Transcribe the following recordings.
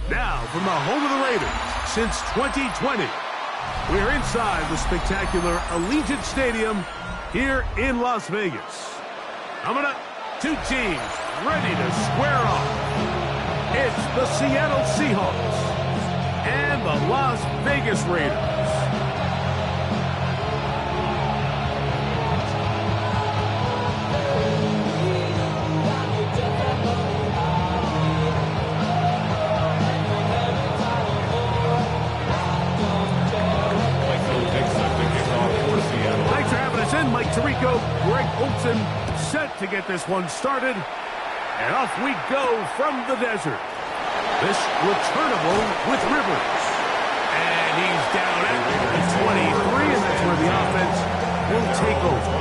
Now, from the home of the Raiders since 2020, we're inside the spectacular Allegiant Stadium here in Las Vegas. Coming up, two teams ready to square off. It's the Seattle Seahawks and the Las Vegas Raiders. Mike Tirico, Greg Olsen set to get this one started. And off we go from the desert. This returnable with Rivers. And he's down at the 23, and that's where the offense will take over.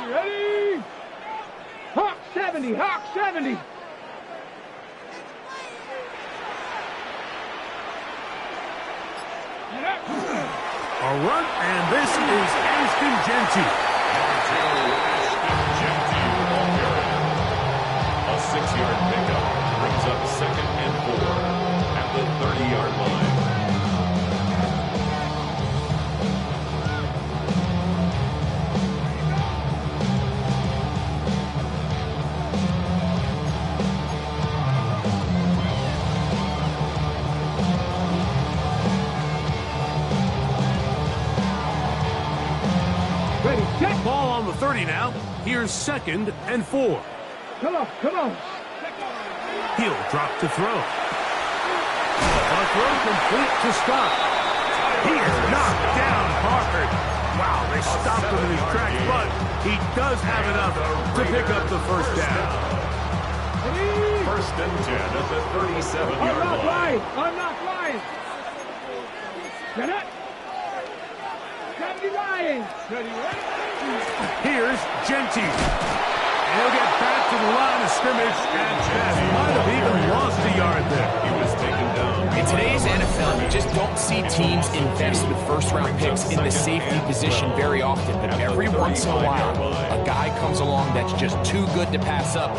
Ready? Hawk 70, Hawk 70. A run, and this is Ashton Jeanty. A 6-yard pickup brings up 2nd and 4 at the 30-yard line. Ball on the 30 now. Here's 2nd and 4. Come on. He'll drop to throw. A throw complete to stop. He is knocked down hard. Wow, they stopped him in his tracks, but he does have enough to pick up the first down. 1st and 10 at the 37-yard line. I'm not lying. Get it. Here's Jeanty. And he'll get back to the line of scrimmage, and that might have even lost a yard there. He was taken down. In today's NFL, you just don't see teams invest with first-round picks in the safety position very often. But every once in a while, a guy comes along that's just too good to pass up.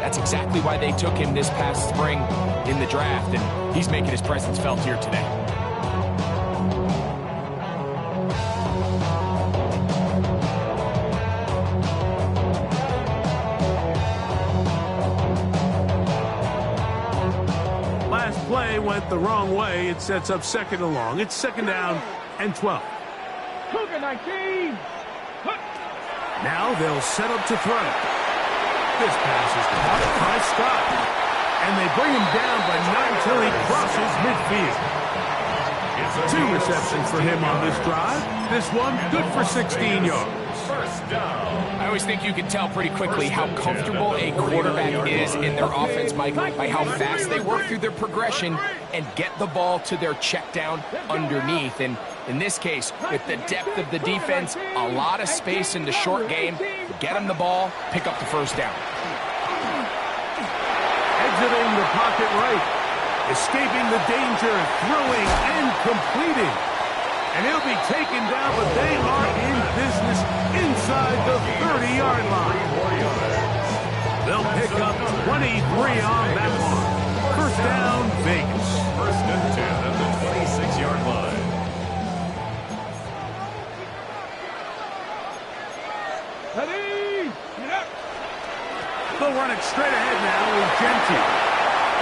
That's exactly why they took him this past spring in the draft, and he's making his presence felt here today. Play went the wrong way. It sets up 2nd and long. It's 2nd down and 12. Cougar 19. Now they'll set up to throw. This pass is caught by Scott. And they bring him down, but not until he crosses midfield. 2 receptions for him on this drive. This one good for 16 yards. I always think you can tell pretty quickly how comfortable a quarterback is in their offense, Mike, by how fast they work through their progression and get the ball to their check down underneath. And in this case, with the depth of the defense, a lot of space in the short game, get them the ball, pick up the first down. Exiting the pocket right, escaping the danger, throwing and completing. And he'll be taken down, but they are in business inside the 30-yard line. They'll pick up 23 on that one. First down, Vegas. 1st and 10 at the 26-yard line. Ready? Get up. They'll run it straight ahead now with Jeanty.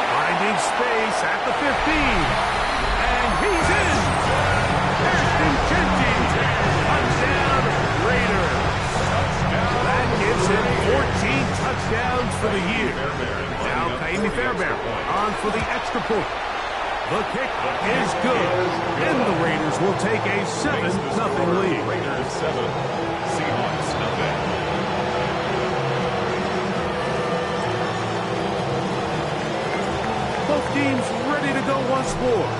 Finding space at the 15. And he's in. Ashton Jeanty. Touchdown, Raiders. That gives him 14 touchdowns for the year. Now Kaimi Fairbairn on for the extra point. The kick is good. And the Raiders will take a 7-0 lead. Raiders 7, Seahawks nothing. Both teams ready to go once more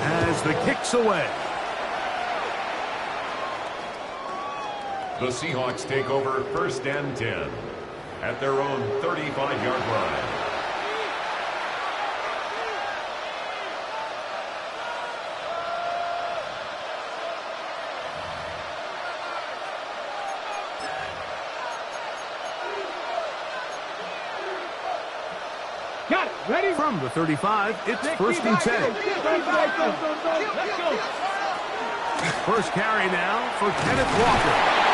as the kick's away. The Seahawks take over 1st and 10 at their own 35-yard line. Got it. Ready? From the 35, it's 1st and 10. Let's go. First carry now for Kenneth Walker.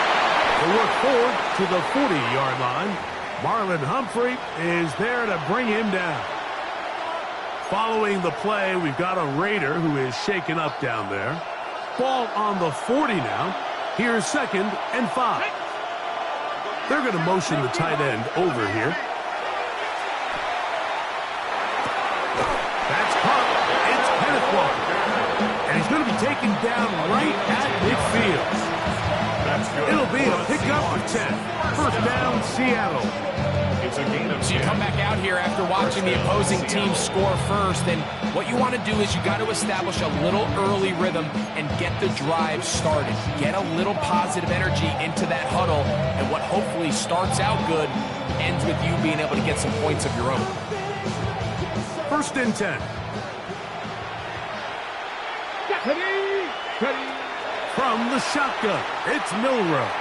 To work forward to the 40-yard line. Marlon Humphrey is there to bring him down. Following the play, we've got a Raider who is shaken up down there. Ball on the 40 now. Here's 2nd and 5. They're going to motion the tight end over here. That's caught. It's Kenneth Walker. And he's going to be taken down right at midfield. It'll be a pickup of 10. 1st down, Seattle. It's a gain of 10. So you come back out here after watching the opposing team score first, and what you want to do is you got to establish a little early rhythm and get the drive started. Get a little positive energy into that huddle, and what hopefully starts out good ends with you being able to get some points of your own. 1st and 10. Ready. From the shotgun, it's Milroe.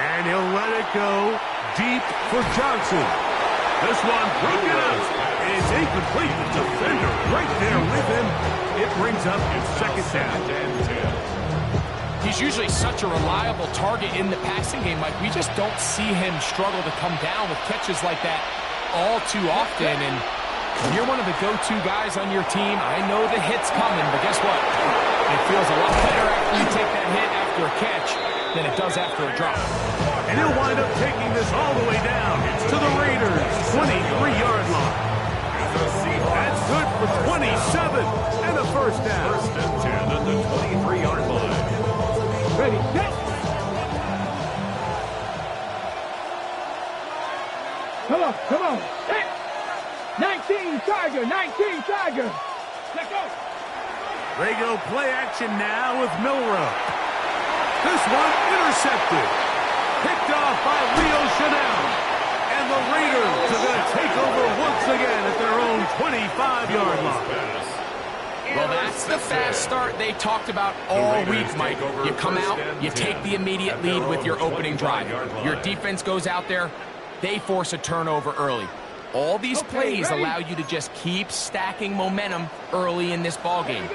And he'll let it go deep for Johnson. This one broken up. It's incomplete. The defender right there with him. It brings up his 2nd down. He's usually such a reliable target in the passing game, Mike. We just don't see him struggle to come down with catches like that all too often. And when you're one of the go-to guys on your team, I know the hit's coming, but guess what? It feels a lot better after you take that hit after a catch than it does after a drop. And he'll wind up taking this all the way down to the Raiders' 23-yard line. That's good for 27 and a 1st down. 1st and 10 at the 23-yard line. Ready. Set. Come on. Set. 19 Tiger. Let's go. They go play action now with Milroe. This one intercepted. Picked off by Leo Chanel. And the Raiders are going to take over once again at their own 25-yard line. Well, that's the fast start they talked about all week, Mike. You come out, you take the immediate lead with your opening drive. Your defense goes out there, they force a turnover early. All these plays allow you to just keep stacking momentum early in this ballgame.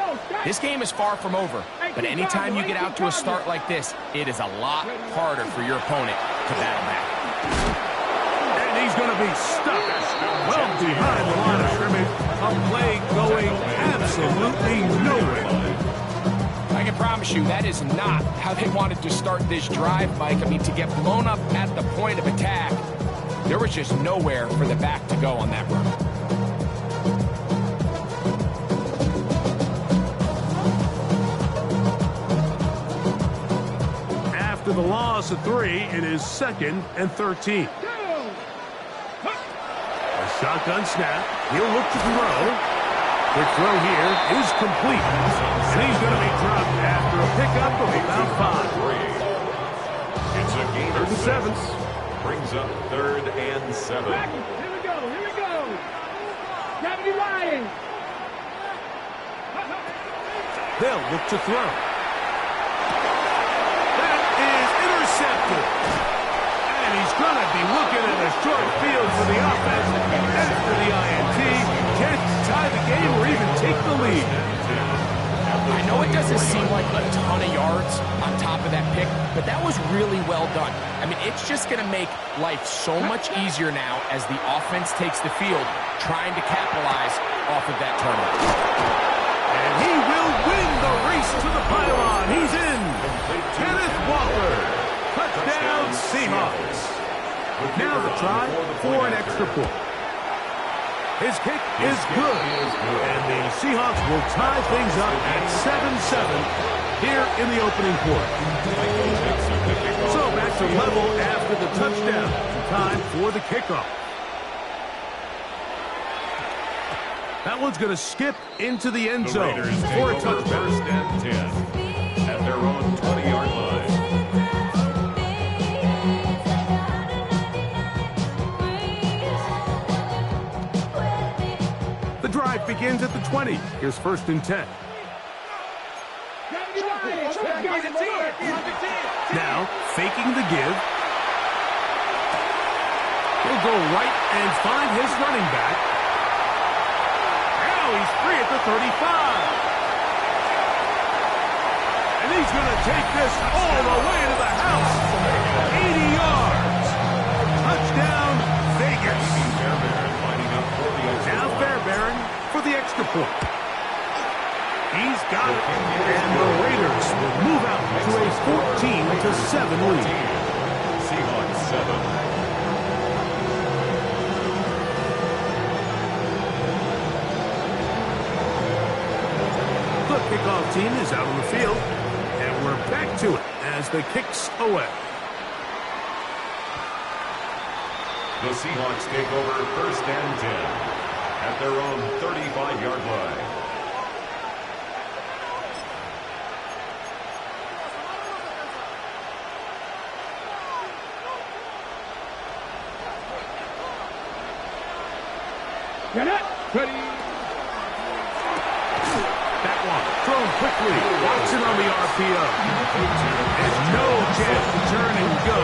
This game is far from over, but anytime you get out to a start like this, it is a lot harder for your opponent to battle back. And he's going to be stuck well behind the line of scrimmage. A play going absolutely nowhere. I can promise you that is not how they wanted to start this drive, Mike. I mean, to get blown up at the point of attack, there was just nowhere for the back to go on that run. After the loss of 3, it is 2nd and 13. A shotgun snap. He'll look to throw. Quick throw here is complete. And he's going to be dropped after a pickup of about 5. It's a gain of 7. Brings up 3rd and 7. Here we go. Gravity Ryan. They'll look to throw. That is intercepted. And he's going to be looking at a short field for the offense. After the INT, can't tie the game or even take the lead. I know it doesn't seem like a ton of yards on top of that pick, but that was really well done. I mean, it's just going to make life so much easier now as the offense takes the field, trying to capitalize off of that turnover. And he will win the race to the pylon. He's in. Kenneth Walker. Touchdown, Seahawks. Now the try for an extra point. His kick is good. And the Seahawks will tie things up at 7-7 here in the opening quarter. So back to level after the touchdown. Time for the kickoff. That one's going to skip into the end zone for a touchdown. 1st and 10 at their own 20-yard line. Clock begins at the 20. Here's 1st and 10. Now, faking the give. He'll go right and find his running back. Now he's free at the 35. And he's going to take this all the way to the house. 80 yards. Touchdown, Vegas. Now Fairbairn for the extra point. He's got it. And the Raiders will move out to a 14-7 lead. Seahawks 7. The kickoff team is out on the field, and we're back to it as the kick's away. The Seahawks take over 1st and 10 at their own 35-yard line. Get it. Ready. That one thrown quickly. Watson on the RPO. There's no chance to turn and go.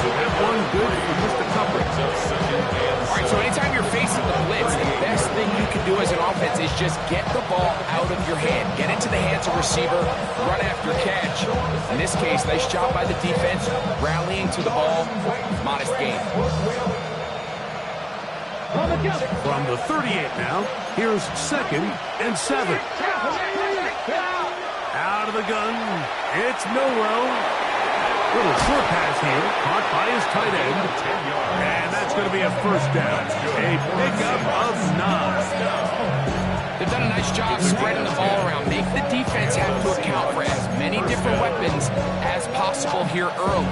That one good for just a couple. All right, so anytime you're facing the blitz, the best thing you can do as an offense is just get the ball out of your hand. Get into the hands of receiver, run after catch. In this case, nice job by the defense, rallying to the ball. Modest gain. From the 38 now, here's 2nd and 7. Out of the gun, it's Milroe. Little short pass here, caught by his tight end. And that's going to be a 1st down. A pickup of 9. They've done a nice job spreading the ball around. Make the defense have to account for as many different weapons as possible here early.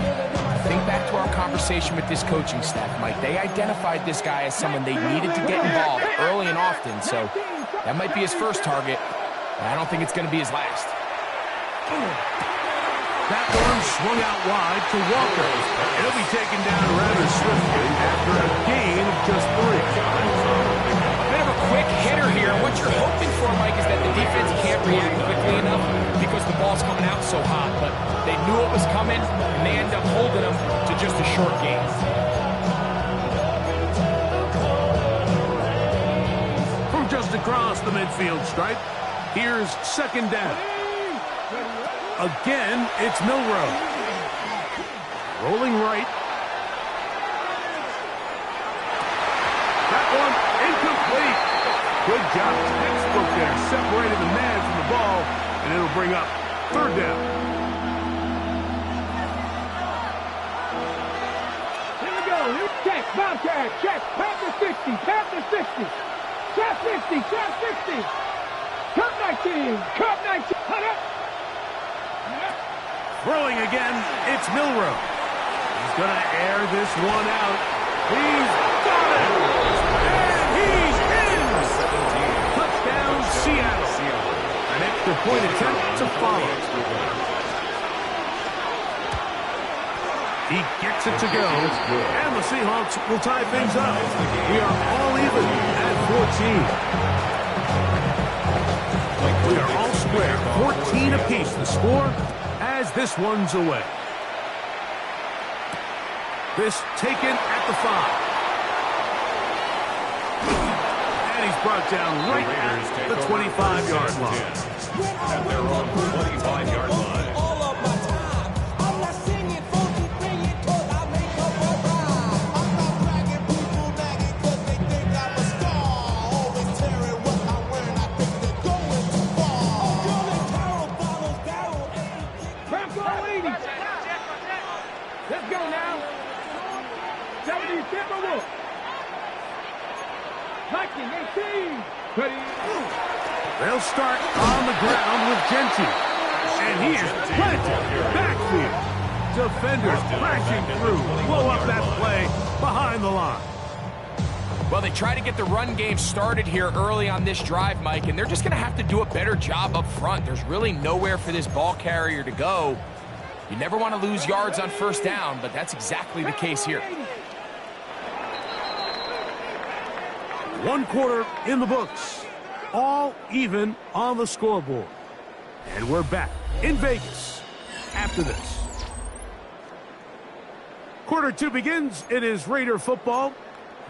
Think back to our conversation with this coaching staff, Mike. They identified this guy as someone they needed to get involved early and often, so that might be his first target, but I don't think it's going to be his last. That one swung out wide to Walker. He'll be taken down rather swiftly after a gain of just 3. A bit of a quick hitter here. What you're hoping for, Mike, is that the defense can't react quickly enough because the ball's coming out so hot, but they knew it was coming, and they end up holding them to just a short gain. From just across the midfield stripe, here's 2nd down. Again, it's Milroe. Rolling right. That one incomplete. Good job. Textbook there. Separated the man from the ball, and it'll bring up 3rd down. Here we go. Check. Bobcat. Check. Panther 60. Panther 60. Trap 50. Trap 60. Cup 19. Cup 19. Throwing again, it's Milroe. He's going to air this one out. He's got it! And he's in! Touchdown, Seattle. An extra point attempt to follow. He gets it to go, and the Seahawks will tie things up. We are all even at 14. We are all square, 14 apiece the score, as this one's away. This taken at the 5. And he's brought down right at the 25-yard line. At their own 25-yard line. Let's go now. 70 Timberwolves. Viking 18. Ready. They'll start on the ground with Genty. And he is planted backfield. Defenders crashing through. Blow up that play behind the line. Well, they try to get the run game started here early on this drive, Mike, and they're just going to have to do a better job up front. There's really nowhere for this ball carrier to go. You never want to lose yards on 1st down, but that's exactly the case here. 1 quarter in the books. all even on the scoreboard. And we're back in Vegas after this. Quarter 2 begins. It is Raider football.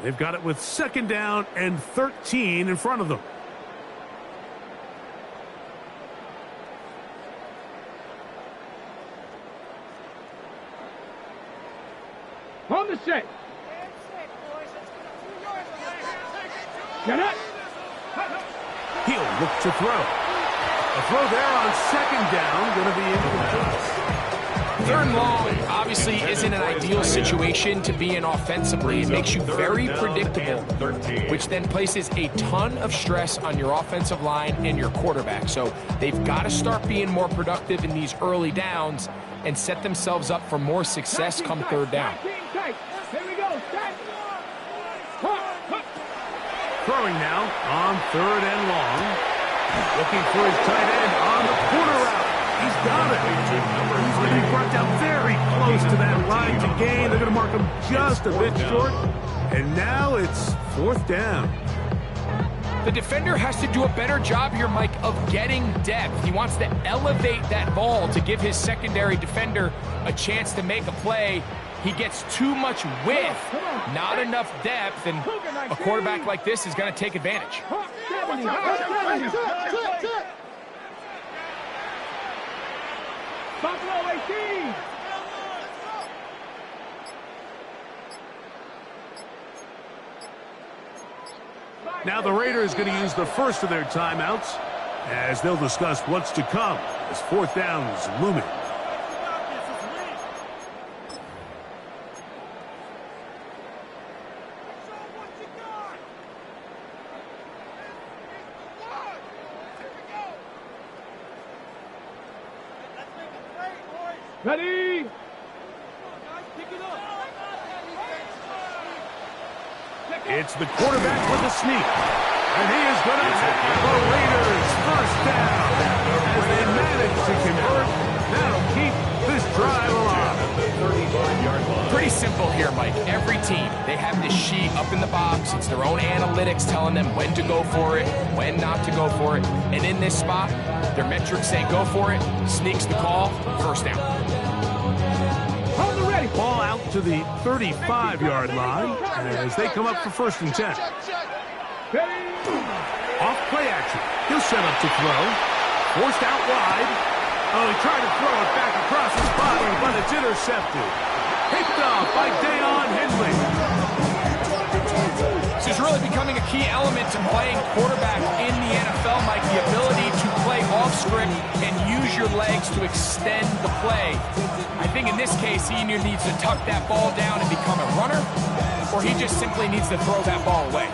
They've got it with 2nd down and 13 in front of them. On the set. Get up. He'll look to throw. A throw there on 2nd down, going to be incomplete. 3rd and long obviously isn't an ideal situation to be in offensively. It makes you very predictable, which then places a ton of stress on your offensive line and your quarterback. So they've got to start being more productive in these early downs and set themselves up for more success come 3rd down. Here we go. Throwing now on 3rd and long. Looking for his tight end on the corner route. He's got it. He's going to be brought down very close to that line to gain. They're going to mark him just a bit short. And now it's 4th down. The defender has to do a better job here, Mike, of getting depth. He wants to elevate that ball to give his secondary defender a chance to make a play. He gets too much width, not enough depth, and a quarterback like this is going to take advantage. Buffalo 18. Now the Raiders going to use the first of their timeouts as they'll discuss what's to come as 4th down is looming. Ready? It's the quarterback with a sneak. And he is going to have the Raiders 1st down as they manage to convert. That'll keep this drive alive. Pretty simple here, Mike. Every team, they have this sheet up in the box. It's their own analytics telling them when to go for it, when not to go for it. And in this spot, their metrics say go for it. Sneaks the call, 1st down. On the ready. Ball out to the 35-yard line as they come up for 1st and 10. Off play action. He'll set up to throw. Forced out wide. Oh, he tried to throw it back across his body, but it's intercepted. Picked off by Deion Henley. This is really becoming a key element to playing quarterback in the NFL, Mike. The ability to play off script and use your legs to extend the play. I think in this case, he either needs to tuck that ball down and become a runner, or he just simply needs to throw that ball away.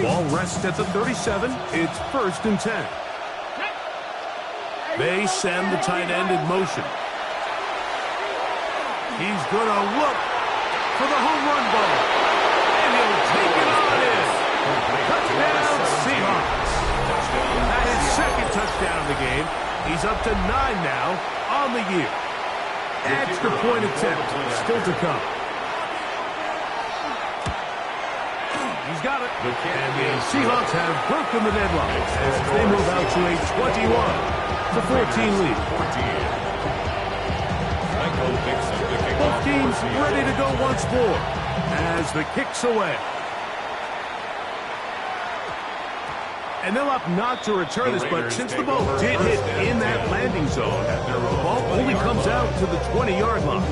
Ball rests at the 37. It's 1st and 10. They send the tight end in motion. He's going to look for the home run ball. And he'll take it on in. Touchdown, Seahawks. That is 2nd touchdown of the game. He's up to 9 now on the year. Extra point attempt still to come. He's got it. And the Seahawks have broken the deadlock as they move out to a 21-14 lead. Both teams ready to go once more as the kick's away. And they'll opt not to return this, but since the ball did hit in that landing zone, the ball only comes out to the 20-yard line.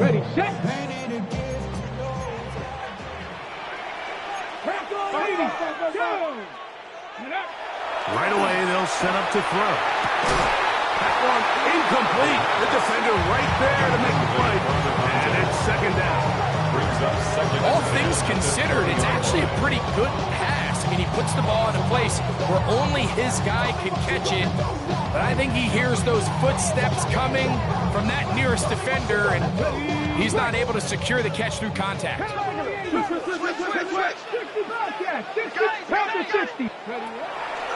Ready, set. Right away, they'll set up to throw. That one incomplete. The defender right there to make the play. And it's 2nd down. All things considered, it's actually a pretty good pass. I mean, he puts the ball in a place where only his guy can catch it. But I think he hears those footsteps coming from that nearest defender, and he's not able to secure the catch through contact. 60.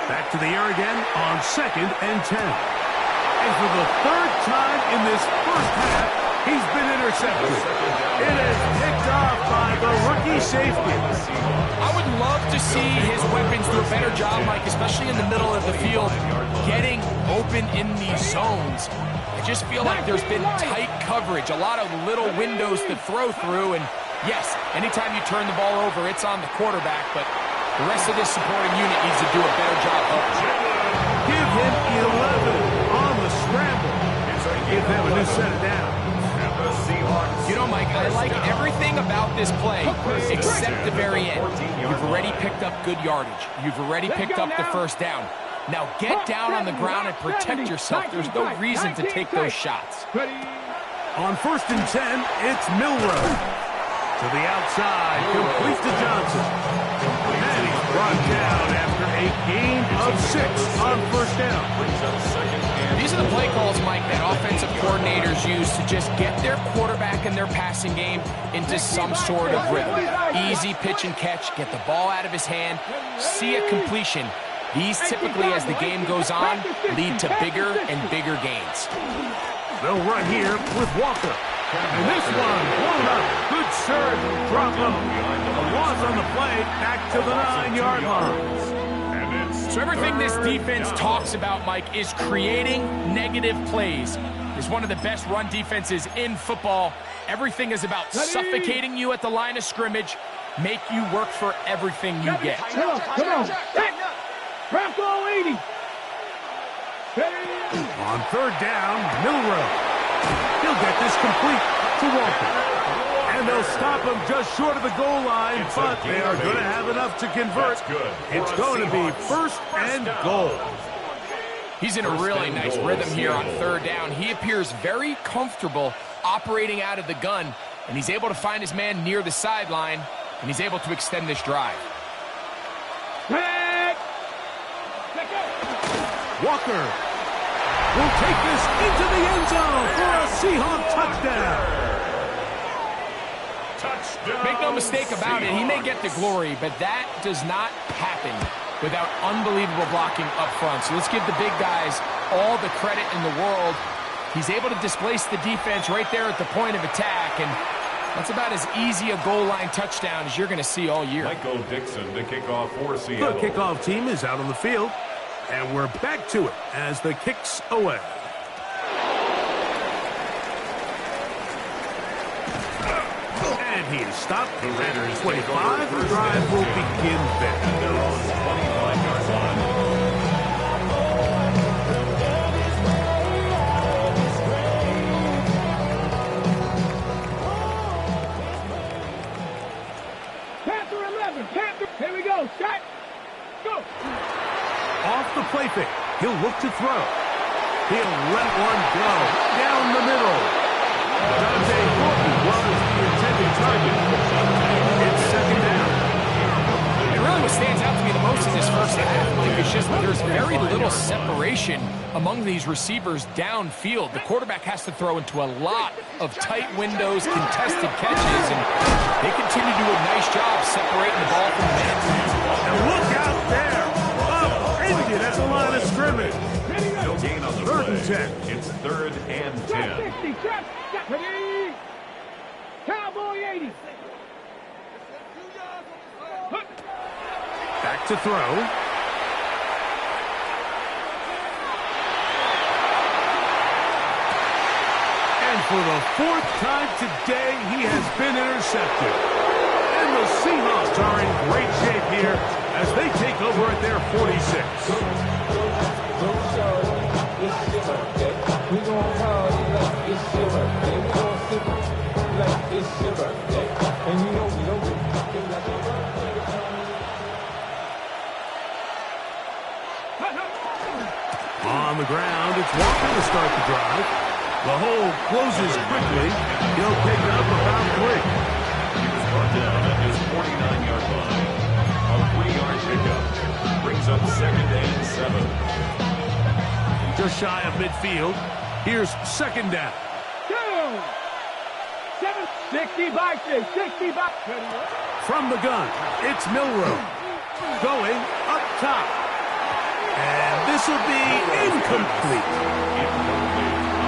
Back to the air again on 2nd and 10. And for the 3rd time in this first half, he's been intercepted. It is picked off by the rookie safety. I would love to see his weapons do a better job, Mike, especially in the middle of the field, getting open in these zones. I just feel like there's been tight coverage, a lot of little windows to throw through, and yes, anytime you turn the ball over, it's on the quarterback, but the rest of this supporting unit needs to do a better job helping. Give him 11 on the scramble. Give them a new set of down. You know, Mike, I like everything about this play except the very end. You've already picked up good yardage. You've already picked up the first down. Now get down on the ground and protect yourself. There's no reason to take those shots. On 1st and 10, it's Milroe. To the outside, complete to Johnson. And he's brought down after a gain of 6 on 1st down. These are the play calls, Mike, that offensive coordinators use to just get their quarterback and their passing game into some sort of rhythm. Easy pitch and catch, get the ball out of his hand, see a completion. These typically, as the game goes on, lead to bigger and bigger gains. They'll run here with Walker. And this one blown up. Good surge, drop low. A loss on the play, back to the 9-yard line. So everything this defense talks about, Mike, is creating negative plays. It's one of the best run defenses in football. Everything is about suffocating you at the line of scrimmage, make you work for everything you get. Come on. Bronco 80. On 3rd down, Milroe. He'll get this complete to Walker. And they'll stop him just short of the goal line, but they are going to have enough to convert. It's going to be 1st and goal. He's in a really nice rhythm here on 3rd down. He appears very comfortable operating out of the gun, and he's able to find his man near the sideline, and he's able to extend this drive. Walker will take this into the end zone for a Seahawk touchdown. Make no mistake about it, he may get the glory, but that does not happen without unbelievable blocking up front. So let's give the big guys all the credit in the world. He's able to displace the defense right there at the point of attack, and that's about as easy a goal line touchdown as you're going to see all year. Michael Dixon to kick off for Seattle. The kickoff team is out on the field. And we're back to it as the kick's away. And he is stopped. The Raiders 25. The drive will begin there. They're on the 25-yard line. Panther 11. Panther. Here we go. Scott. Go. Off the play fake. He'll look to throw. He'll let one go down the middle. Dante Gordon was the intended target. It's 2nd down. And really what stands out to me the most in this first half, Mike, is just there's very little separation among these receivers downfield. The quarterback has to throw into a lot of tight windows, contested catches, and they continue to do a nice job separating the ball from the man. And look out there. Ended at the line of scrimmage. No gain on the 3rd and 10. It's 3rd and 10. 60. Ready. Cowboy 80. Back to throw. And for the 4th time today, he has been intercepted. And the Seahawks are in great shape here as they take over at their 46. On the ground, it's Walker to start the drive. The hole closes quickly. He'll pick up about 3. He was brought down at his 49-yard line. A 3-yard pickup brings up 2nd and 7. Just shy of midfield. Here's 2nd down. 60 by 6. 60 by. From the gun, it's Milroe. Going up top. This will be incomplete.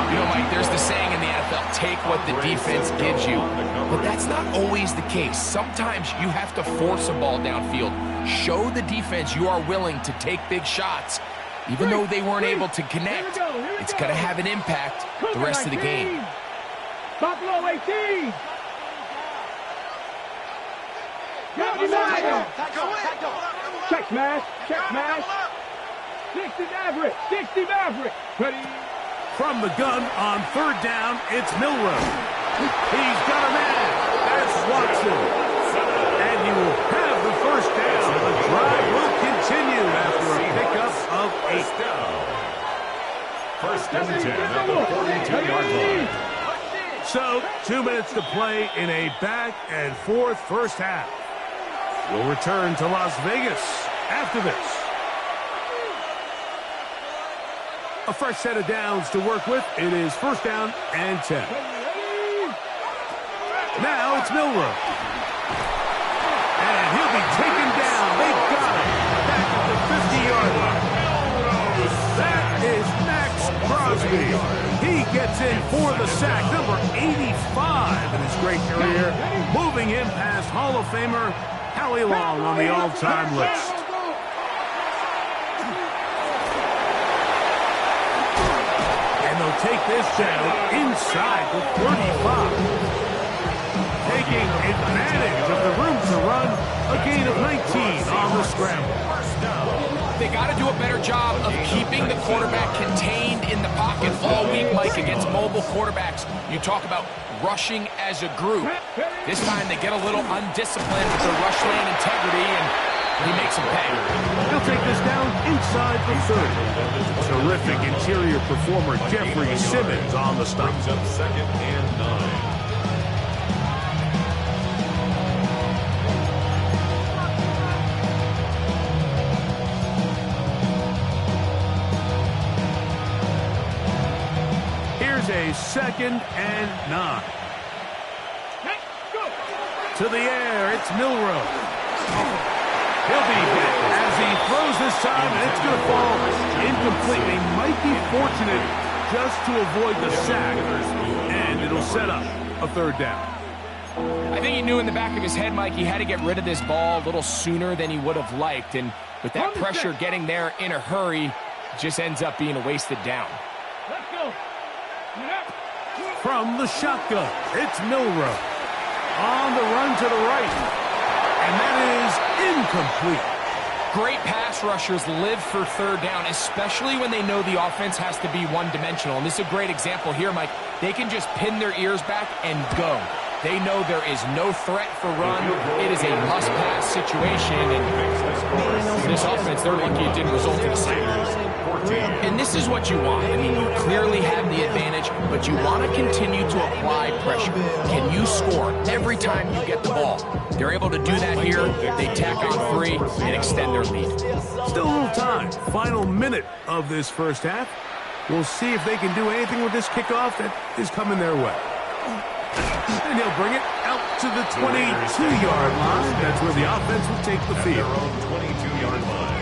You know, Mike, there's the saying in the NFL, take what the defense gives you. But that's not always the case. Sometimes you have to force a ball downfield. Show the defense you are willing to take big shots. Even though they weren't able to connect, it's going to have an impact the rest of the game. Buffalo 18. Check smash. Check smash. 60 Maverick. 60 Maverick. Ready. From the gun on third down, it's Milroe. He's got a man. That's Watson. And he will have the first down. The drive will continue after a pickup of 8. First and 10 at the 42-yard line. So, 2 minutes to play in a back-and-forth first half. We'll return to Las Vegas after this. A fresh set of downs to work with. It is first down and 10. Now it's Milroe. And he'll be taken down. They've got him back at the 50-yard line. That is Max Crosby. He gets in for the sack, number 85 in his great career, moving him past Hall of Famer Howie Long on the all-time list. And they'll take this down inside the 35. Taking advantage of the room to run, a gain of 19 on the scramble. They got to do a better job of keeping the quarterback contained in the pocket all week, Mike, against mobile quarterbacks. You talk about rushing as a group. This time they get a little undisciplined with their rush lane integrity, and he makes them pay. He'll take this down inside the 30. Terrific interior performer Jeffrey Simmons on the stop. Brings up second and 9. A second and 9. To the air, it's Milroe. He'll be hit as he throws this time, and it's going to fall incomplete. They might be fortunate just to avoid the sack, and it'll set up a third down. I think he knew in the back of his head, Mike, he had to get rid of this ball a little sooner than he would have liked, and with that pressure getting there in a hurry, it just ends up being a wasted down. Let's go. From the shotgun, it's Milroe. On the run to the right. And that is incomplete. Great pass rushers live for third down, especially when they know the offense has to be one-dimensional. And this is a great example here, Mike. They can just pin their ears back and go. They know there is no threat for run. It is a must-pass situation. And this offense, they're lucky it didn't result in a sack. And this is what you want. I mean, you clearly have the advantage, but you want to continue to apply pressure. Can you score every time you get the ball? They're able to do that here. They tack on 3 and extend their lead. Still a little time. Final minute of this first half. We'll see if they can do anything with this kickoff that is coming their way. And he'll bring it out to the 22-yard line. That's where the offense will take the field. Their own 22-yard line.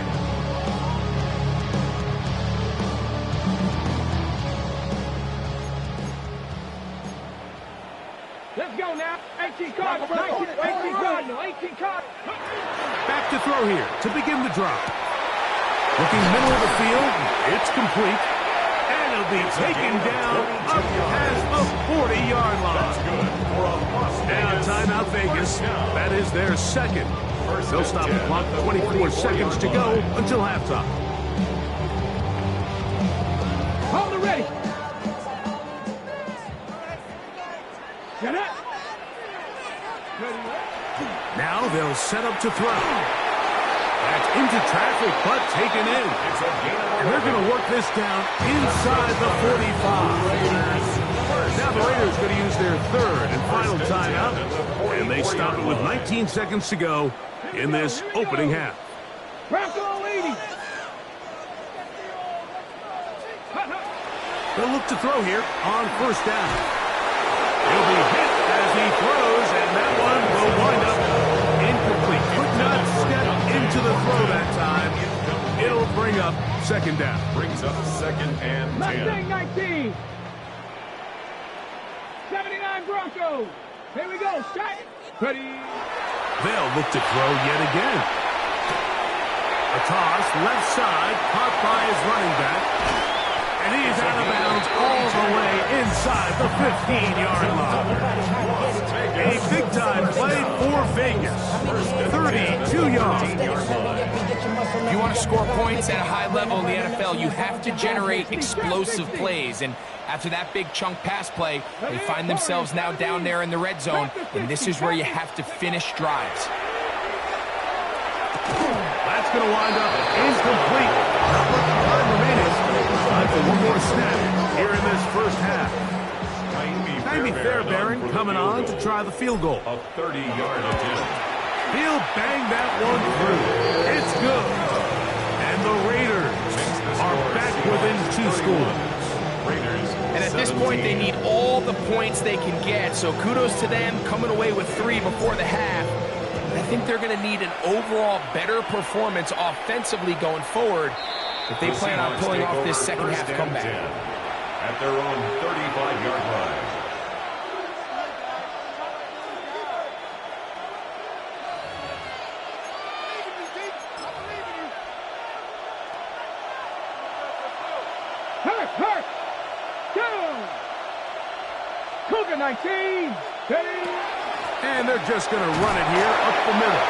Let's go now. 18 Cardinals. 18 Cardinals. 18 Cardinals. Back to throw here to begin the drive. Looking middle of the field, it's complete. And it'll be taken down up past the 40-yard line. Now timeout Vegas. That is their second. They'll stop the clock. 24 seconds to go until halftime. Hold it ready. Get it. Now they'll set up to throw. That's into traffic, but taken in. And they're going to work this down inside the 45. Now the Raiders going to use their third and final timeout. And they stop it with 19 seconds to go in this opening half. Bronco 80. They'll look to throw here on first down. He'll be hit as he throws, and that one will wind up incomplete. Could not step into the throw that time. It'll bring up second down. Brings up second and 10. Mustang 19. 79 Broncos. Here we go. Shot. Ready. They'll look to throw yet again. A toss, left side, caught by his running back. And he is out of bounds all the way inside the 15-yard line. A big-time play for Vegas. 32 yards. If you want to score points at a high level in the NFL, you have to generate explosive plays. And after that big chunk pass play, they find themselves now down there in the red zone. And this is where you have to finish drives. That's going to wind up incomplete. Not much time remaining. Time for one more snap here in this first half. Tymee Fairbairn coming on to try the field goal. A 30-yard attempt. He'll bang that one through. It's good. And the Raiders are back within 2 scores. And at this point, they need all the points they can get. So kudos to them coming away with 3 before the half. I think they're going to need an overall better performance offensively going forward if they plan on pulling off this second half comeback. At their own 35-yard line. Hurt. Down. Cougar 19. Ready. And they're just going to run it here up the middle.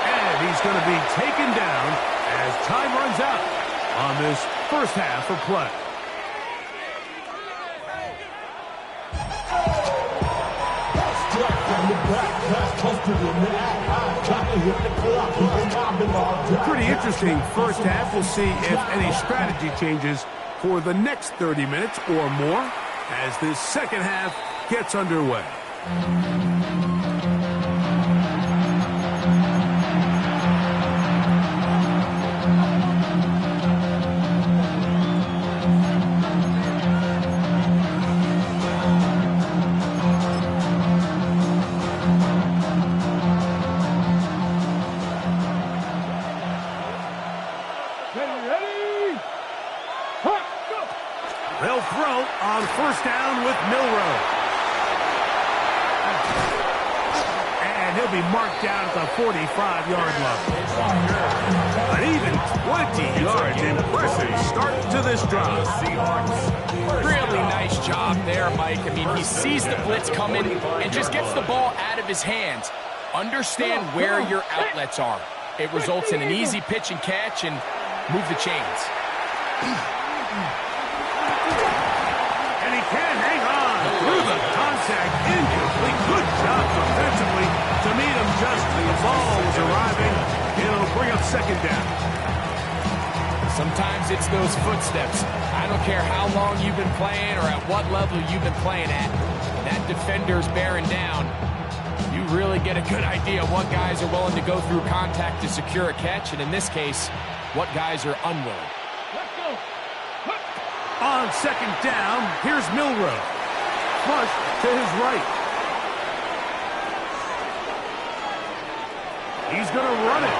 And he's going to be taken down as time runs out on this first half of play. Pretty interesting first half. We'll see if any strategy changes for the next 30 minutes or more as this second half gets underway. They'll throw on first down with Milroe. And he'll be marked down at the 45-yard line. An even 20 yards. Impressive start to this drive. Really nice job there, Mike. I mean, he sees the blitz coming and just gets the ball out of his hands. Understand where your outlets are. It results in an easy pitch and catch and move the chains. And he can't hang on through the contact. Incomplete. Good job defensively to meet him just as the ball was arriving. It'll bring up second down. Sometimes it's those footsteps. I don't care how long you've been playing or at what level you've been playing at. That defender's bearing down. You really get a good idea of what guys are willing to go through contact to secure a catch, and in this case, what guys are unwilling. On second down, here's Milroe. Flush to his right. He's going to run it.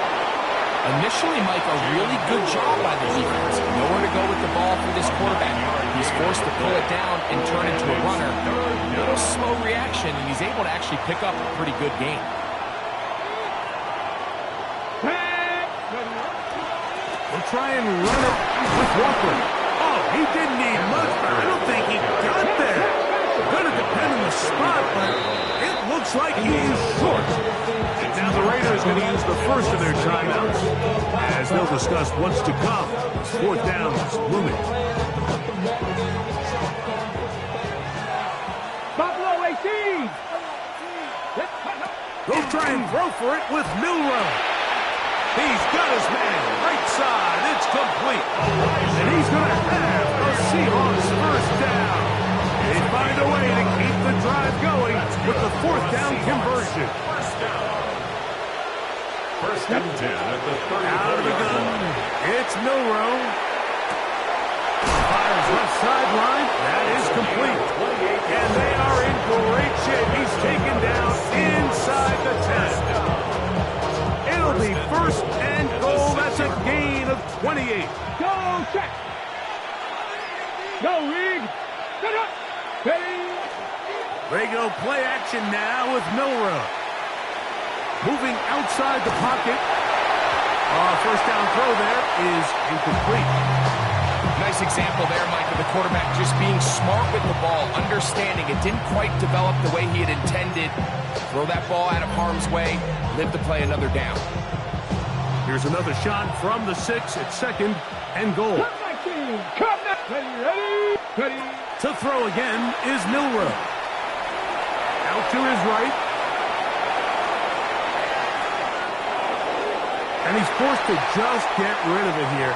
Initially, Mike, a really good job by the defense. Nowhere to go with the ball for this quarterback. He's forced to pull it down and turn into a runner. A little slow reaction, and he's able to actually pick up a pretty good game. We'll try and run it with Walker. Oh, he didn't need much, but I don't think he got there. Going to depend on the spot, but it looks like he's short. And now the Raiders going to use the first of their timeouts as they'll discuss what's to come. Fourth down is looming. Buffalo 18. They'll try and throw for it with Milroe. He's got his man right side. It's complete. And he's going to have the Seahawks first down. They find a way to keep the drive going with the fourth down conversion. First and 10 at the 30. Out of the gun. It's Milroe. Fires left sideline. That is complete. And they are in great shape. He's taken down inside the 10. It'll be first and goal. That's a gain of 28. check. Go, Reed. Set up. Ready. They go play action now with Milroe. Moving outside the pocket. First down throw there is incomplete. Nice example there, Mike, of the quarterback just being smart with the ball, understanding it didn't quite develop the way he had intended. Throw that ball out of harm's way, live to play another down. Here's another shot from the 6 at 2nd and goal. Come 19. Come now. Ready. Ready. To throw again is Milroe. Out to his right. And he's forced to just get rid of it here.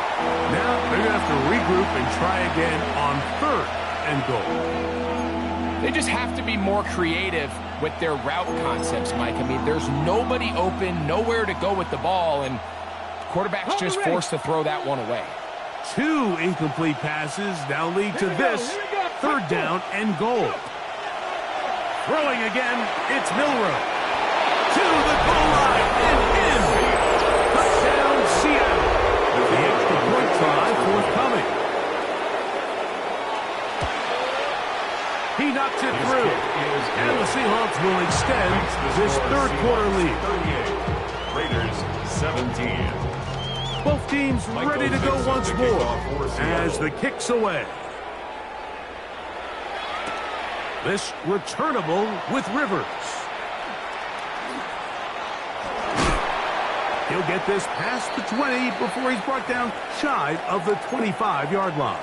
Now they're going to have to regroup and try again on 3rd and goal. They just have to be more creative with their route concepts, Mike. I mean, there's nobody open, nowhere to go with the ball, and the quarterback's just forced to throw that one away. 2 incomplete passes now lead to this 3rd down and goal. Throwing again, it's Milroe. To the goal line and in. Touchdown, Seattle. The extra point try forthcoming. He knocks it through. And the Seahawks will extend this 3rd quarter lead. 38. Raiders 17. Both teams ready to go once more as the kick's away. This returnable with Rivers. He'll get this past the 20 before he's brought down shy of the 25-yard line.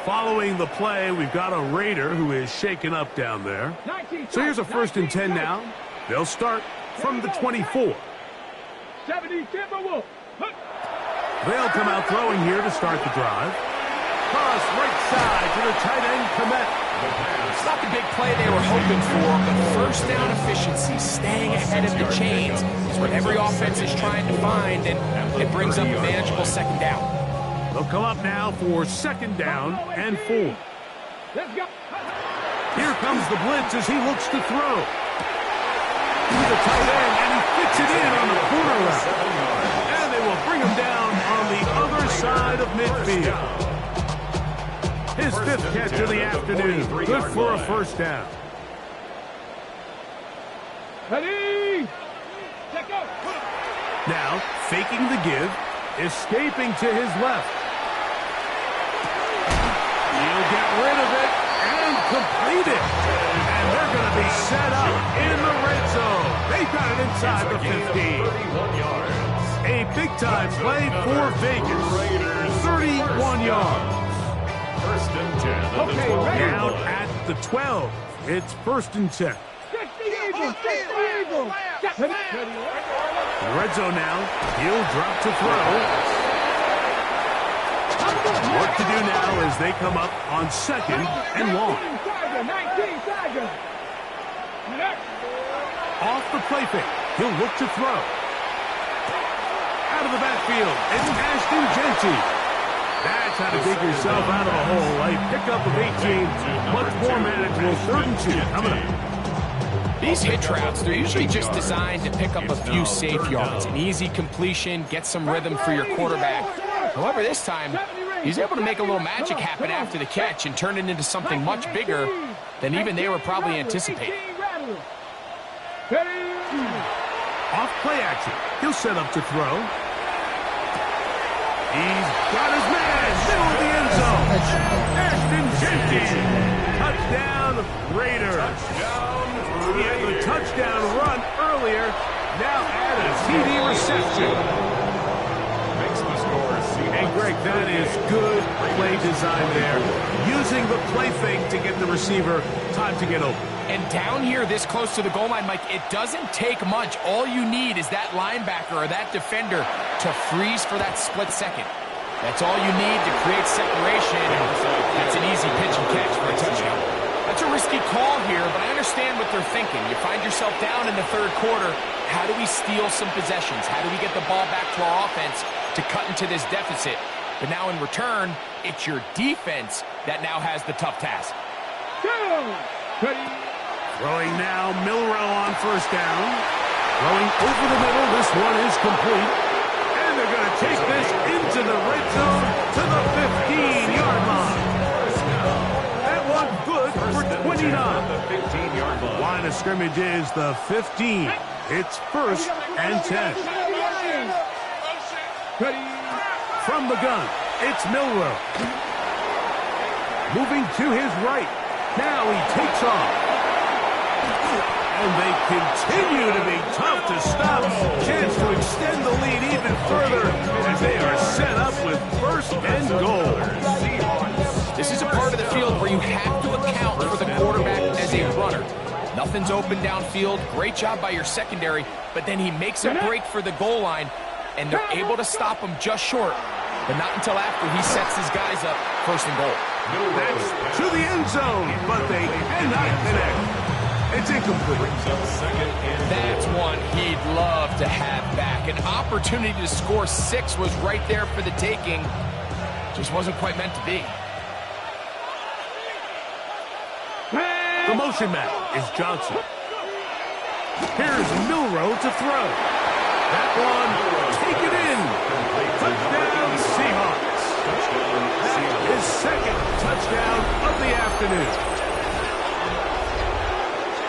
Following the play, we've got a Raider who is shaken up down there. So here's a 1st and 10 now. They'll start from the 24. 70 Timberwolves. They'll come out throwing here to start the drive. Cross right side to the tight end, Kmet. It's not the big play they were hoping for, but first down efficiency, staying ahead of the chains, is what every offense is trying to find, and it brings up a manageable 2nd down. They'll come up now for 2nd down and 4. Let's go. Here comes the blitz as he looks to throw. To the tight end, and he fits it in on the corner route. And they will bring him down on the other side of midfield. His 5th catch of the afternoon. Good for a 1st down. Ready. Check out. Now, faking the give, escaping to his left. He'll get rid of it and complete it. And they're going to be set up in the red zone. They got it inside the 15. 31 yards. A big-time play for Vegas. 31 yards. 1st and 10 at the Okay, 12. Down at the 12. It's 1st and 10. 60 Eagles. 60 Eagles. Ready. In the red zone now. He'll drop to throw. Work to do now as they come up on 2nd and long. 19 Tiger. Off the play fake. He'll look to throw. Out of the backfield. It's Ashton Jeanty. That's how to dig yourself out of a hole. A pickup of 18. Much more manageable. 3rd and 2 coming up. These hitch routes, they're usually just designed to pick up a few safe yards. An easy completion, get some rhythm for your quarterback. However, this time, he's able to make a little magic happen after the catch and turn it into something much bigger than even they were probably anticipating. Off play action. He'll set up to throw. He's got his man. Middle of the end zone. Ashton Jeanty. Touchdown, Raiders. He had the touchdown run earlier. Now add a TD reception. Makes the score. And Greg, that is good play design there. Using the play fake to get the receiver time to get open. And down here this close to the goal line, Mike, it doesn't take much. All you need is that linebacker or that defender to freeze for that split second. That's all you need to create separation. That's an easy pitch and catch for a touchdown. That's a risky call here, but I understand what they're thinking. You find yourself down in the 3rd quarter. How do we steal some possessions? How do we get the ball back to our offense to cut into this deficit? But now in return, it's your defense that now has the tough task. Throwing now, Milroe on 1st down. Throwing over the middle. This one is complete. And And they're going to take this into the red zone to the 15-yard line. That one good for 29. The 15-yard line. Line of scrimmage is the 15. It's first and 10. From the gun, it's Milroe. Moving to his right. Now he takes off. And they continue to be tough to stop. Chance to extend the lead even further as they are set up with first and goal. This is a part of the field where you have to account for the quarterback as a runner. Nothing's open downfield. Great job by your secondary, but then he makes a break for the goal line, and they're able to stop him just short, but not until after he sets his guys up first and goal. That's to the end zone, but they cannot connect. It's incomplete. That's one he'd love to have back. An opportunity to score 6 was right there for the taking. Just wasn't quite meant to be. The motion man is Johnson. Here's Milroe to throw. That one, take it in. Touchdown, Seahawks. His second touchdown of the afternoon.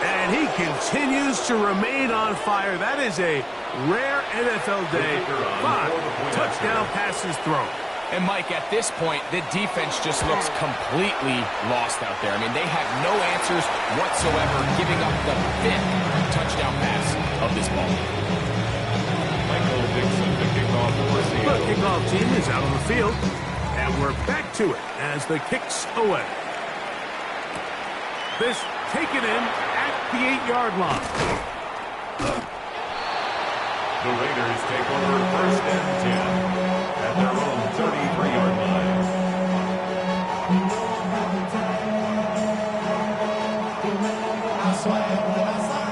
And he continues to remain on fire. That is a rare NFL day. 5 touchdown passes thrown. And, Mike, at this point, the defense just looks completely lost out there. I mean, they have no answers whatsoever, giving up the 5th touchdown pass of this ball. Michael Dixon to kick off for The Seattle. kickoff team is out on the field, and we're back to it as the kick's away. This taken in at the 8-yard line. The Raiders take over first and 10 at their own 33-yard line.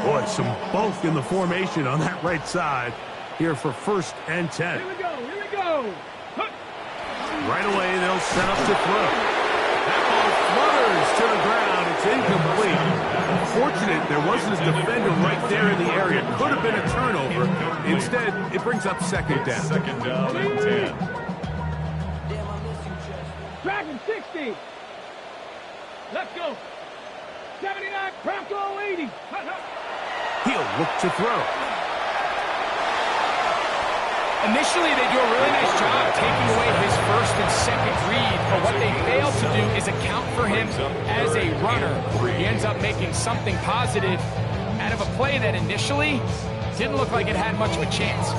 Boy, some bulk in the formation on that right side here for first and 10. Here we go, here we go. Right away, they'll set up to throw. That ball flutters to the ground. It's incomplete. Fortunate there wasn't a defender right there in the area. Could have been a turnover. Instead, it brings up second down. Second down and 10. Dragon 60. Let's go. 79, Bronco 80. He'll look to throw. Initially, they do a really nice job taking away his first and second read, but what they fail to do is account for him as a runner. He ends up making something positive out of a play that initially didn't look like it had much of a chance.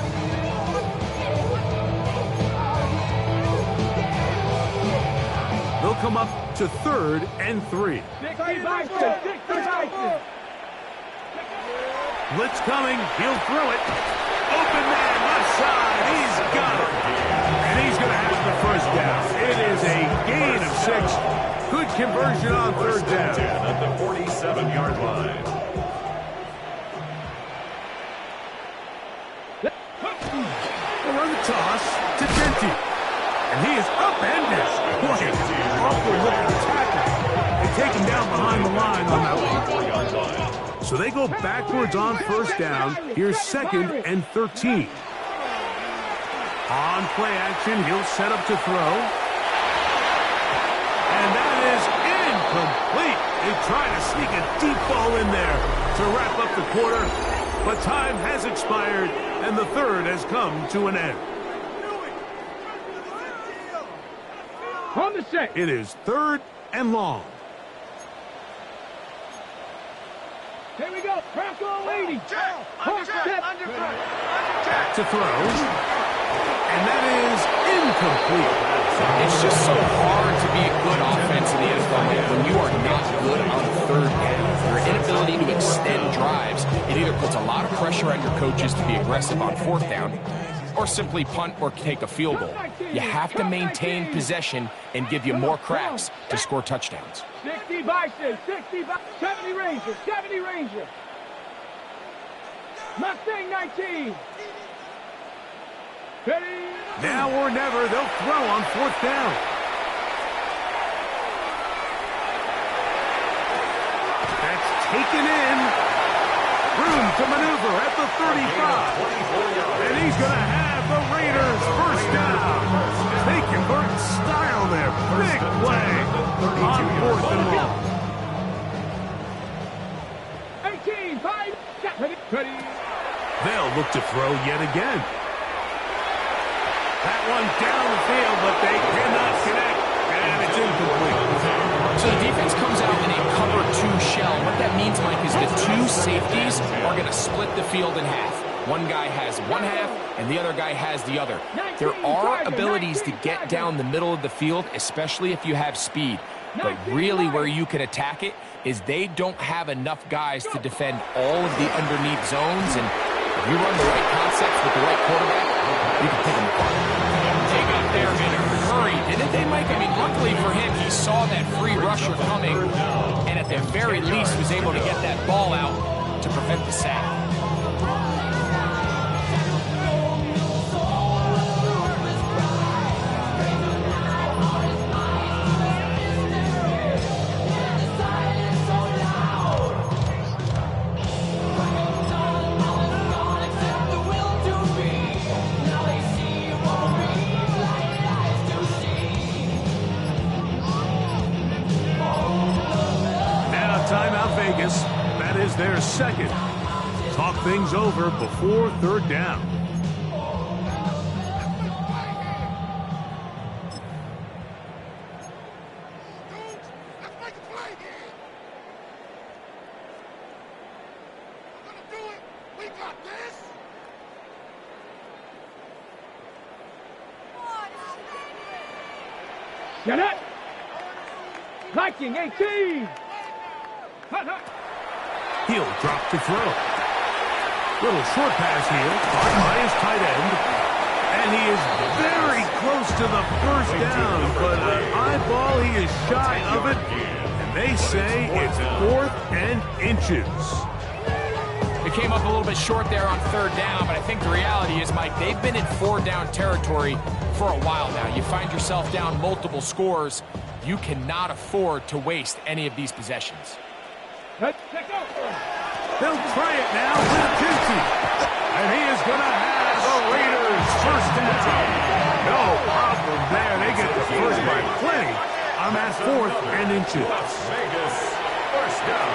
They'll come up to third and 3. 60 Bison, 60 Bison. Blitz coming. He'll throw it. Open man, left side. He's got it. And he's going to have the first down. It is a gain of 6. Good conversion on third down. 10 at the 47-yard line. They'll run the toss to Genti. And he is upended. What an awkward-looking tackle. They take him down behind the line on that one. So they go backwards on first down. Here's second and 13. On play action, he'll set up to throw. And that is incomplete. They try to sneak a deep ball in there to wrap up the quarter. But time has expired, and the third has come to an end. On the set. It is third and long. Here we go. Bronco 80. Back to throw. And that is incomplete. It's just so hard to be a good offense in the NFL when you are not good on third down. Your inability to extend drives, it either puts a lot of pressure on your coaches to be aggressive on fourth down or simply punt or take a field goal. You have to maintain possession and give you more cracks to score touchdowns. 60 Bison, 60 Bison, 70 Ranger, 70 Ranger. Mustang 19. Ready? Now or never, they'll throw on fourth down. That's taken in. Room to maneuver at the 35. And he's going to have the Raiders. First down. They convert in style there. Big play on 4th and long. 18, 5, ready. They'll look to throw yet again. That one down the field, but they cannot connect, and it's incomplete. So the defense comes out in a cover 2 shell. What that means, Mike, is the 2 safeties are going to split the field in half. One guy has one half, and the other guy has the other. There are abilities to get down the middle of the field, especially if you have speed. But really where you can attack it is they don't have enough guys to defend all of the underneath zones, and if you run the right concepts with the right quarterback, you can pick them apart. They got there in a hurry, didn't they, Mike? I mean, luckily for him, he saw that free rusher coming, and at the very least was able to get that ball out to prevent the sack. Timeout Vegas. That is their second. Talk things over before 3rd down. Let's make a play here. We're gonna do it. We got this. Get it. Viking 18. He'll drop to throw. Little short pass here, caught by his tight end. And he is very close to the first down, but an eyeball, he is shy of it. And they say it's 4th and inches. It came up a little bit short there on 3rd down, but I think the reality is, Mike, they've been in 4-down territory for a while now. You find yourself down multiple scores. You cannot afford to waste any of these possessions. They'll try it now with Kinsey. And he is going to have the Raiders first down. No problem there. They get the first by plenty on that 4th and inches. Vegas, first down.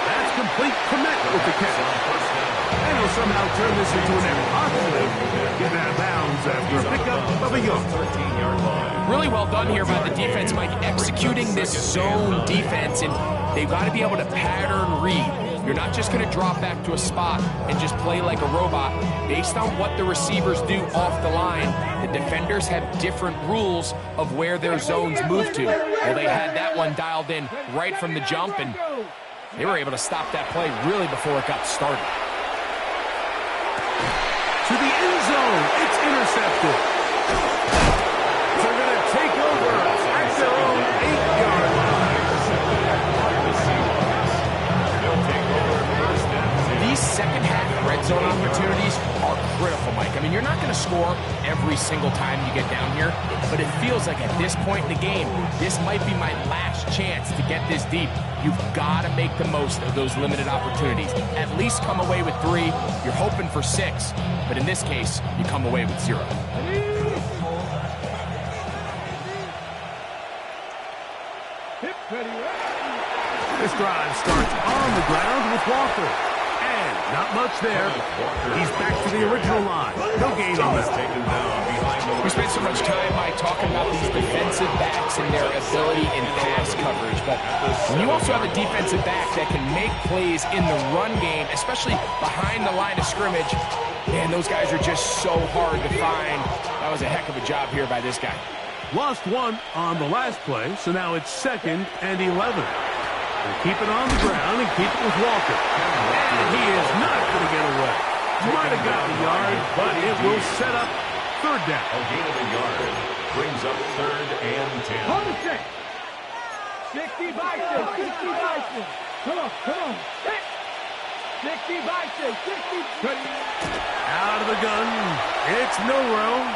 That's complete. Clement with the catch. And he'll somehow turn this into an impossible. Get out of bounds after a pickup of a yard. 13-yard line. Really well done here by the defense, Mike, executing this zone defense, and they've got to be able to pattern read. You're not just going to drop back to a spot and just play like a robot. Based on what the receivers do off the line, the defenders have different rules of where their zones move to. Well, they had that one dialed in right from the jump, and they were able to stop that play really before it got started. To the end zone, it's intercepted. They're going to take over at their own 8-yard line. These second-half red zone opportunities are critical, Mike. I mean, you're not going to score every single time you get down here, but it feels like at this point in the game, this might be my last chance to get this deep. You've got to make the most of those limited opportunities. At least come away with 3. You're hoping for 6, but in this case, you come away with 0. This drive starts on the ground with Walker. And not much there. He's back to the original line. No gain on that. We spent so much time by talking about these defensive backs and their ability in pass coverage, but when you also have a defensive back that can make plays in the run game, especially behind the line of scrimmage, man, those guys are just so hard to find. That was a heck of a job here by this guy. Lost 1 on the last play, so now it's 2nd and 11. We'll keep it on the ground and keep it with Walker. And he is not going to get away. Might have got the yard, but it will set up 3rd down. A gain of a yard brings up 3rd and 10. Hold the check. 60 Bison, 60 Bison. Come on, come on. 60 Bison, 60. Out of the gun. It's Milrow.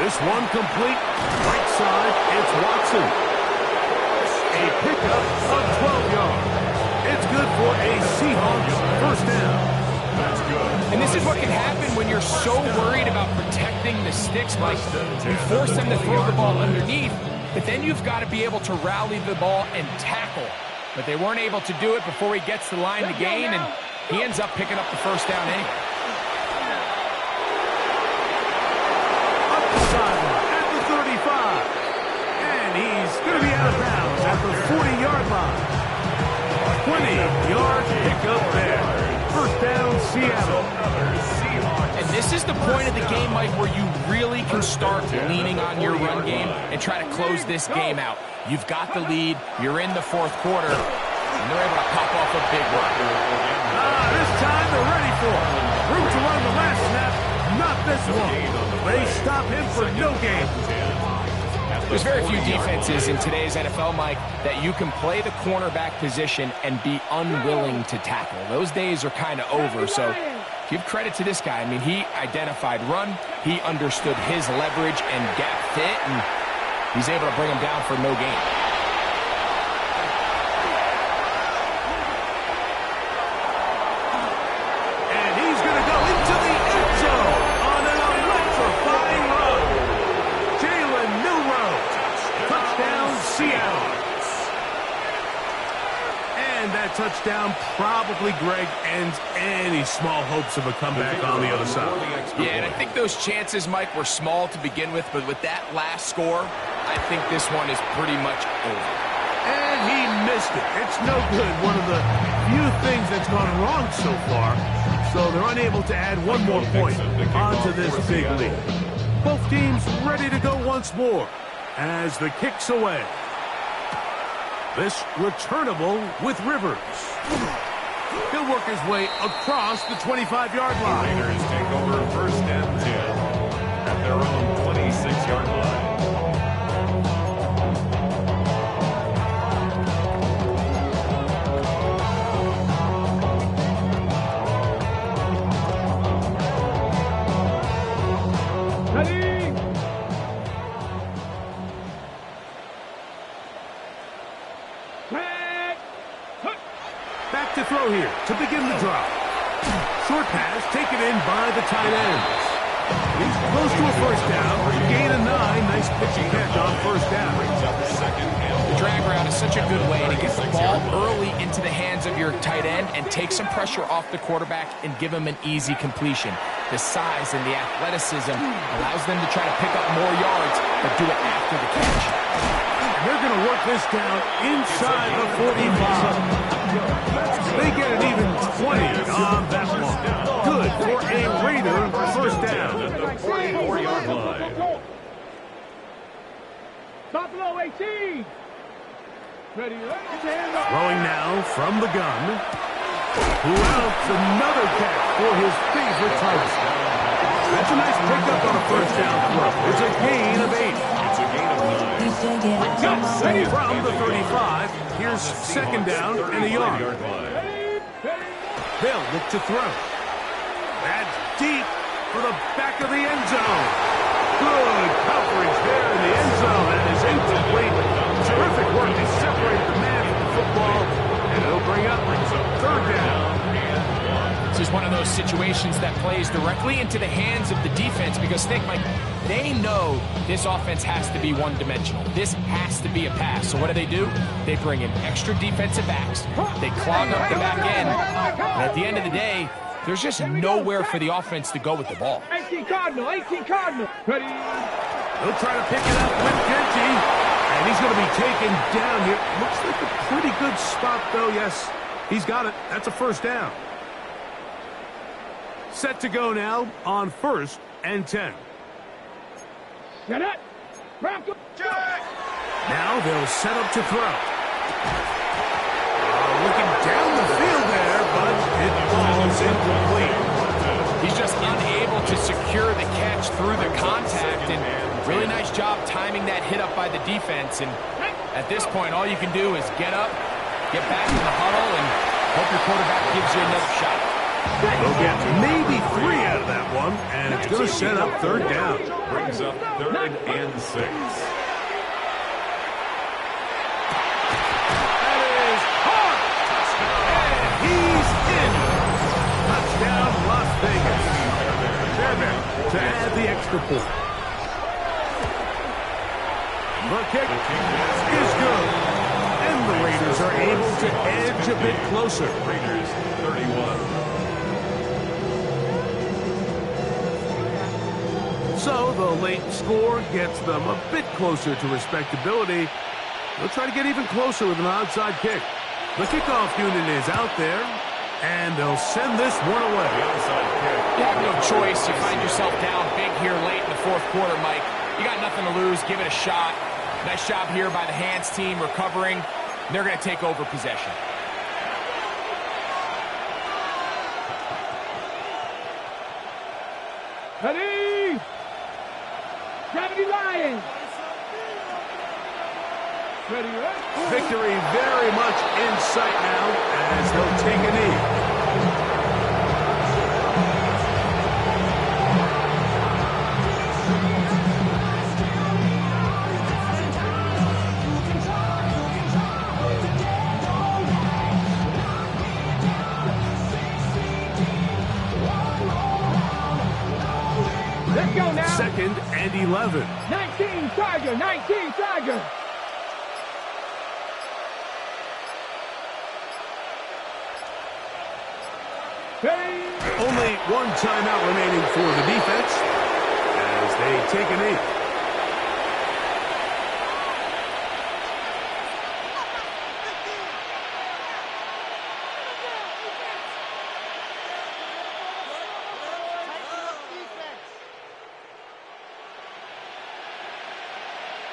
This one complete. Right side, it's Watson. A pickup of 12 yards. It's good for a Seahawks first down. That's good. And this is what can happen when you're so worried about protecting the sticks, Mike. You force them to throw the ball underneath, but then you've got to be able to rally the ball and tackle. But they weren't able to do it before he gets to the line to gain, and he ends up picking up the first down anyway. Up the sideline at the 35. And he's going to be out of bounds at the 40-yard line. 20-yard pickup there. First down, Seattle. And this is the point of the game, Mike, where you really can start leaning on your run game and try to close this game out. You've got the lead. You're in the fourth quarter, and they're able to pop off a big run. This time they're ready for it. Room to run the last snap. Not this one. They stop him for no gain. There's very few defenses in today's NFL, Mike, that you can play the cornerback position and be unwilling to tackle. Those days are kind of over, so give credit to this guy. I mean, he identified run, he understood his leverage and gap fit, and he's able to bring him down for no gain. And he's going to go into the end zone on an electrifying run. Jalen Milroe. Touchdown, Seattle. And that touchdown probably, Greg, ends any small hopes of a comeback on the other side. Yeah, and I think those chances, Mike, were small to begin with, but with that last score, I think this one is pretty much over. And he missed it. It's no good. One of the few things that's gone wrong so far. So they're unable to add one more point onto this big lead. Both teams ready to go once more as the kick's away. This returnable with Rivers. He'll work his way across the 25-yard line. Raiders take over first and 10 at their own 26-yard line. Ready? Back to throw here to begin the drive. Short pass taken in by the tight ends. He's close to a first down. Gain of 9. Nice pitch and catch on first down. The drag route is such a good way to get the ball early into the hands of your tight end and take some pressure off the quarterback and give him an easy completion. The size and the athleticism allows them to try to pick up more yards, but do it after the catch. They're going to work this down inside the 45. They get an even 20 on that one. Good for a Raider first down. At the 44-yard line. Buffalo 18. Ready, Throwing now from the gun. Who else? Another catch for his favorite tight end. That's a nice pickup on a first down throw. It's a gain of 8. It's a gain of 9. From the 35, here's second down and a yard. They'll look to throw. That's deep for the back of the end zone. Good coverage there in the end zone. That is incomplete. Terrific work to separate the man from the football, and it'll bring up third down. This is one of those situations that plays directly into the hands of the defense because, think, Mike, they know this offense has to be one-dimensional. This has to be a pass. So what do? They bring in extra defensive backs. They clog up the back end. And at the end of the day, there's just nowhere for the offense to go with the ball. 18 Cardinal, 18 Cardinal. Ready? He'll try to pick it up with Genty, and he's going to be taken down here. Looks like a pretty good spot, though. Yes, he's got it. That's a first down. Set to go now on first and 10. Get it. Now they'll set up to throw. Looking down the field there, but it falls incomplete. He's just unable to secure the catch through the contact, and really nice job timing that hit up by the defense. And at this point, all you can do is get up, get back in the huddle, and hope your quarterback gives you another shot. They'll get maybe 3 out of that one, and it's going to set up third down. Brings up third and 6. That is hard. And he's in. Touchdown, Las Vegas. extra point. The kick is good. And the Raiders are able to edge a bit closer. Raiders 31. So the late score gets them a bit closer to respectability. They'll try to get even closer with an onside kick. The kickoff unit is out there, and they'll send this one away. The onside kick. You have no choice. You find yourself down big here late in the fourth quarter, Mike. You got nothing to lose. Give it a shot. Nice job here by the hands team recovering. They're going to take over possession. Ready? Gravity Lions. Ready, ready? Victory very much in sight now as they'll take a knee. Let's go now. 2nd and 11. 19 Tiger, 19 Tiger. Hey. Only one timeout remaining for the defense as they take a knee.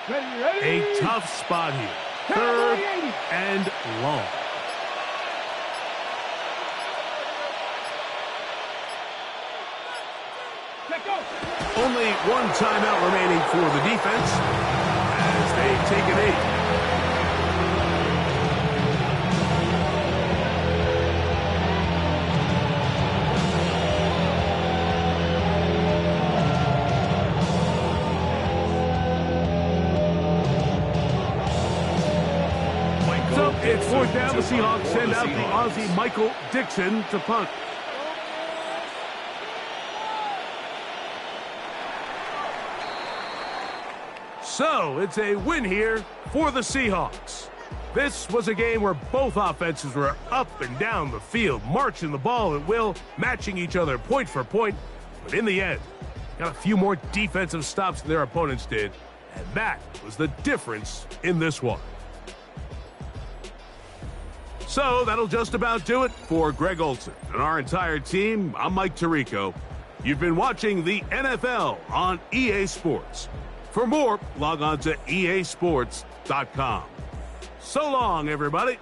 Ready, ready? A tough spot here. 3rd and long. Let go. Only one timeout remaining for the defense as they take a knee. So it's 4th down. The Seahawks send out the Aussie Michael Dixon to punt. So it's a win here for the Seahawks. This was a game where both offenses were up and down the field, marching the ball at will, matching each other point for point. But in the end, got a few more defensive stops than their opponents did, and that was the difference in this one. So that'll just about do it for Greg Olsen and our entire team. I'm Mike Tirico. You've been watching the NFL on EA Sports. For more, log on to easports.com. So long, everybody.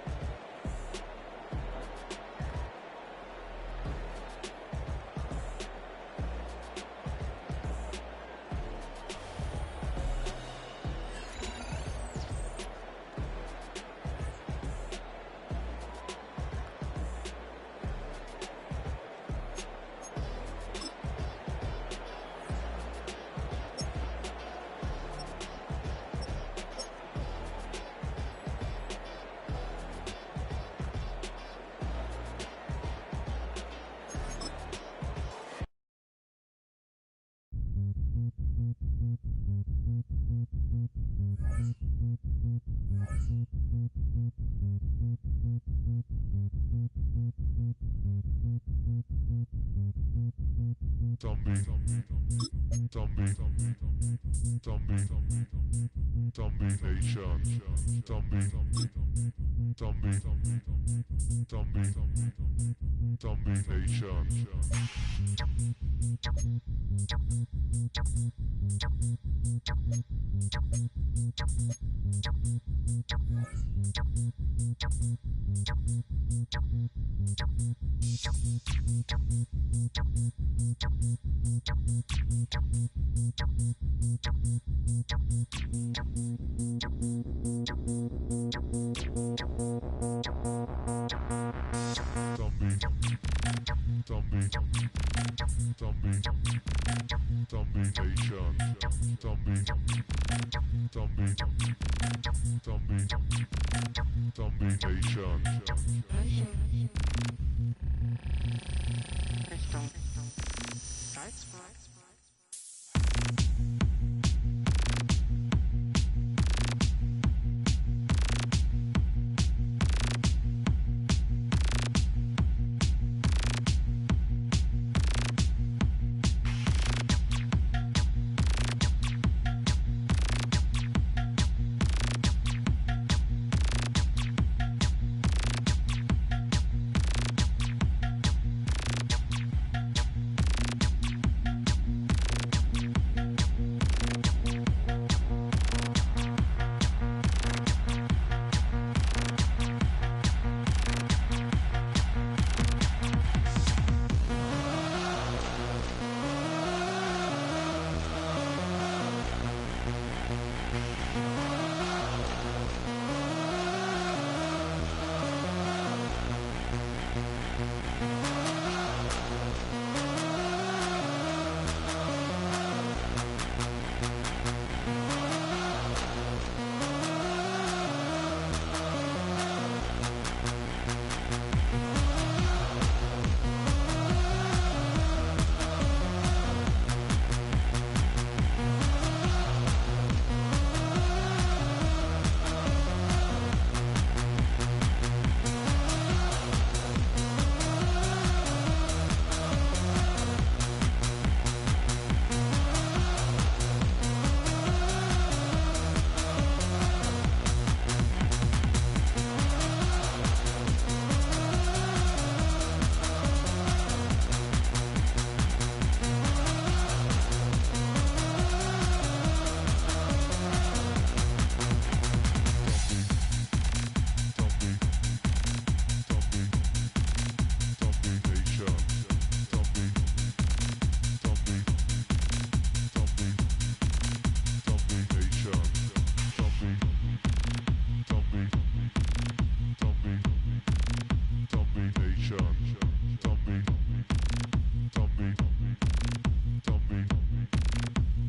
Nation.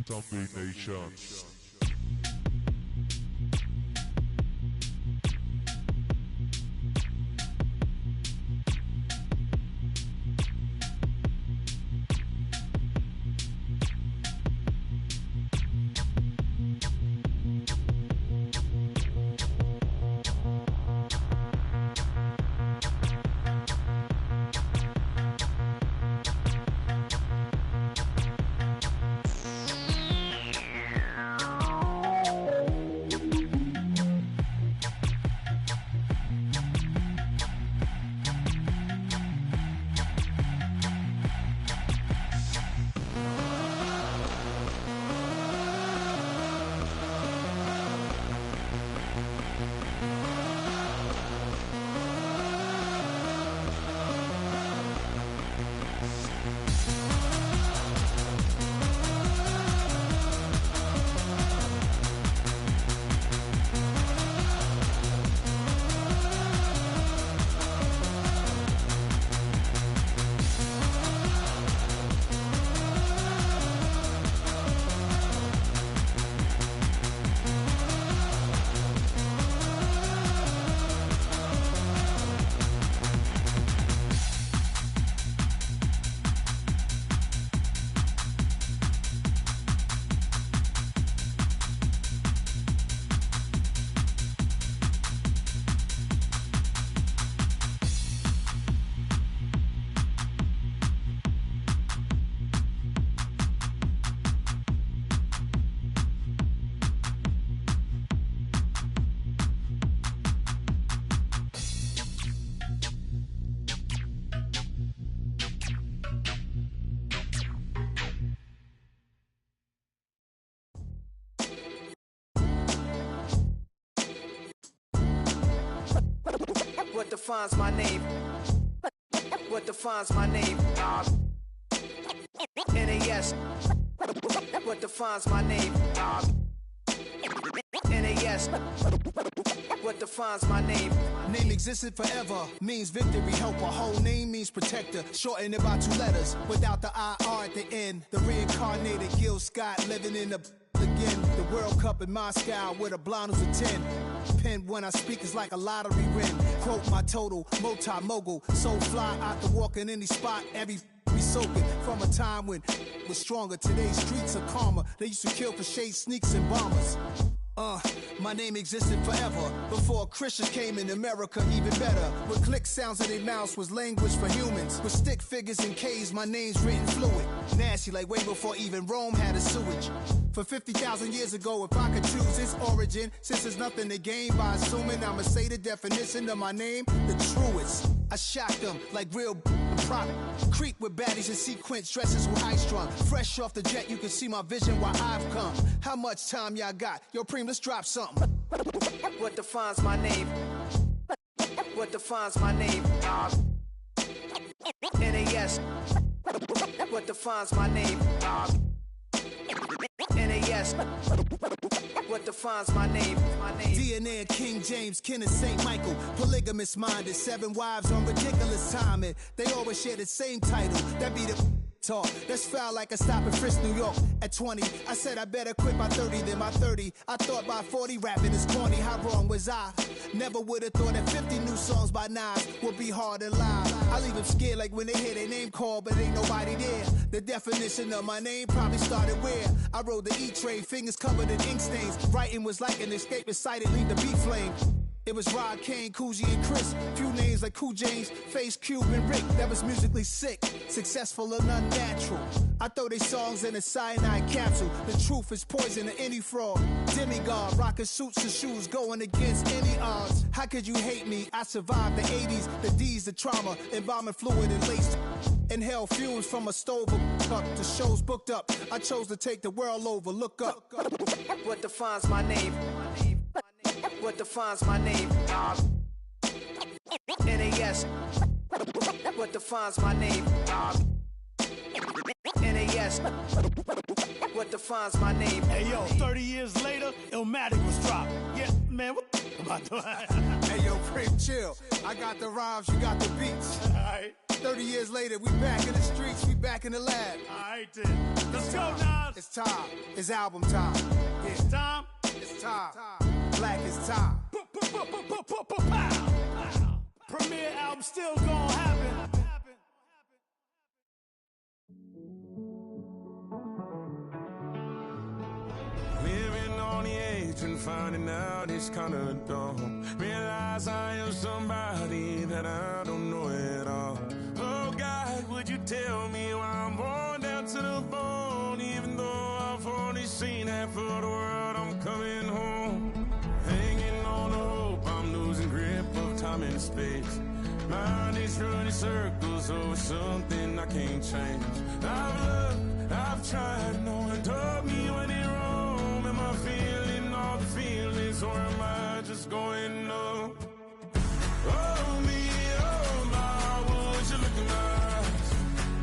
Zombie Nation. What defines my name? What defines my name? NAS. What defines my name? NAS. What defines my name? Name existed forever, means victory, helper. Whole name means protector, shortened it by 2 letters, without the IR at the end. The reincarnated Gil Scott living in the again. The World Cup in Moscow with a blonde who's a 10. Pen when I speak is like a lottery win. Quote my total, multi-mogul. So fly out to walk in any spot, every be soaking. From a time when was stronger, today's streets are calmer. They used to kill for shade sneaks and bombers. My name existed forever. Before Christians came in America, even better. With click sounds in their mouths was language for humans. With stick figures and K's, my name's written fluid. Nasty like way before even Rome had a sewage. For 50,000 years ago, if I could choose its origin, since there's nothing to gain by assuming, I'ma say the definition of my name, the truest. I shock them like real product. Creep with baddies in sequence, dresses with high strung. Fresh off the jet, you can see my vision while I've come. How much time y'all got? Yo, Preem, let's drop something. What defines my name? What defines my name? NAS. What defines my name? NAS. What defines my name? DNA of King James, kin of St. Michael. Polygamous minded, 7 wives on ridiculous timing. They always share the same title. That be the talk. That's foul like a stop in Frisk, New York. At 20, I said I better quit by 30 than by 30. I thought by 40 rapping is corny. How wrong was I? Never would have thought that 50 new songs by Nas would be hard and live. I leave them scared like when they hear their name called, but ain't nobody there. The definition of my name probably started where I rode the E-train, fingers covered in ink stains. Writing was like an escape inside it, leave the beat flame. It was Rod Kane, Coogee, and Chris. Few names like Cool James, Face, Cube, and Rick. That was musically sick, successful and unnatural. I throw they songs in a cyanide capsule. The truth is poison to any fraud. Demigod, rocking suits and shoes, going against any odds. How could you hate me? I survived the 80s, the D's, the trauma, embalming fluid and laced. Inhale fumes from a stove cup. The show's booked up. I chose to take the world over. Look up. What defines my name? What defines my name? NAS. What defines my name? NAS. What defines my name? Hey yo, 30 years later, Illmatic was dropped. Yeah, man, what about that? Hey yo, Preem, chill. I got the rhymes, you got the beats. All right. 30 years later, we back in the streets, we back in the lab. All right, then. Let's go, Nas. It's time. It's album time. Yeah. It's time. It's time. Black is time. Premiere album still gonna happen. Living on the edge and finding out it's kinda dumb. Realize I am somebody that I don't know at all. Oh God, would you tell me why I'm born down to the bone? Even though I've only seen half of the world, I'm coming home. Hanging on the hope, I'm losing grip of time and space. Mind is running circles over something I can't change. I've looked, I've tried, no one told me when it wrong. Am I feeling all the feelings, or am I just going numb? Oh me, oh my, would you look in my eyes?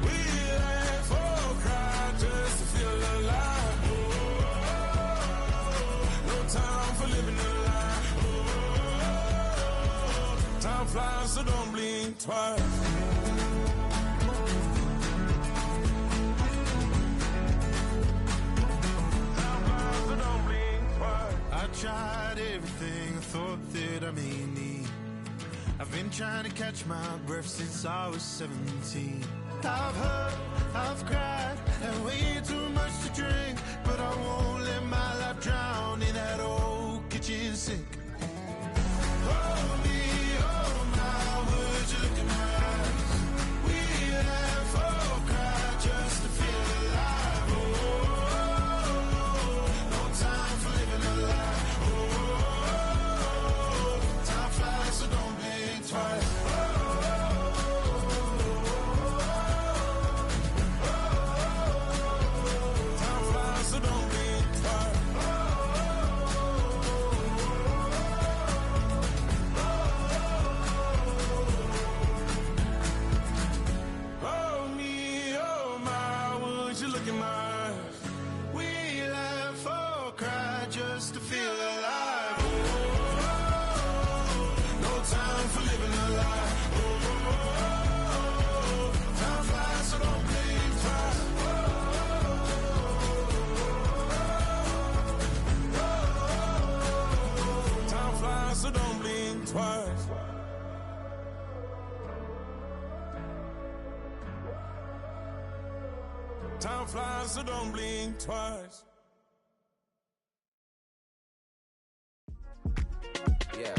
We laugh or cry just to feel alive. Oh, no time for living a lie. Oh, time flies, so don't blink twice. I tried everything I thought that I may need. I've been trying to catch my breath since I was 17. I've hurt, I've cried, and way too much to drink. But I won't let my life drown in that old kitchen sink. Oh me, oh my, would you look in my eyes? We laugh or cry just to feel alive. Oh, no time for living a lie. Time flies, so don't think twice. Time flies, so don't think twice. Oh me, oh my, would you look in my eyes? We laugh or cry just to feel alive. No time for living a lie. Time flies, so don't think twice. Time flies, so don't blink twice. Time flies, so don't blink twice. Yeah.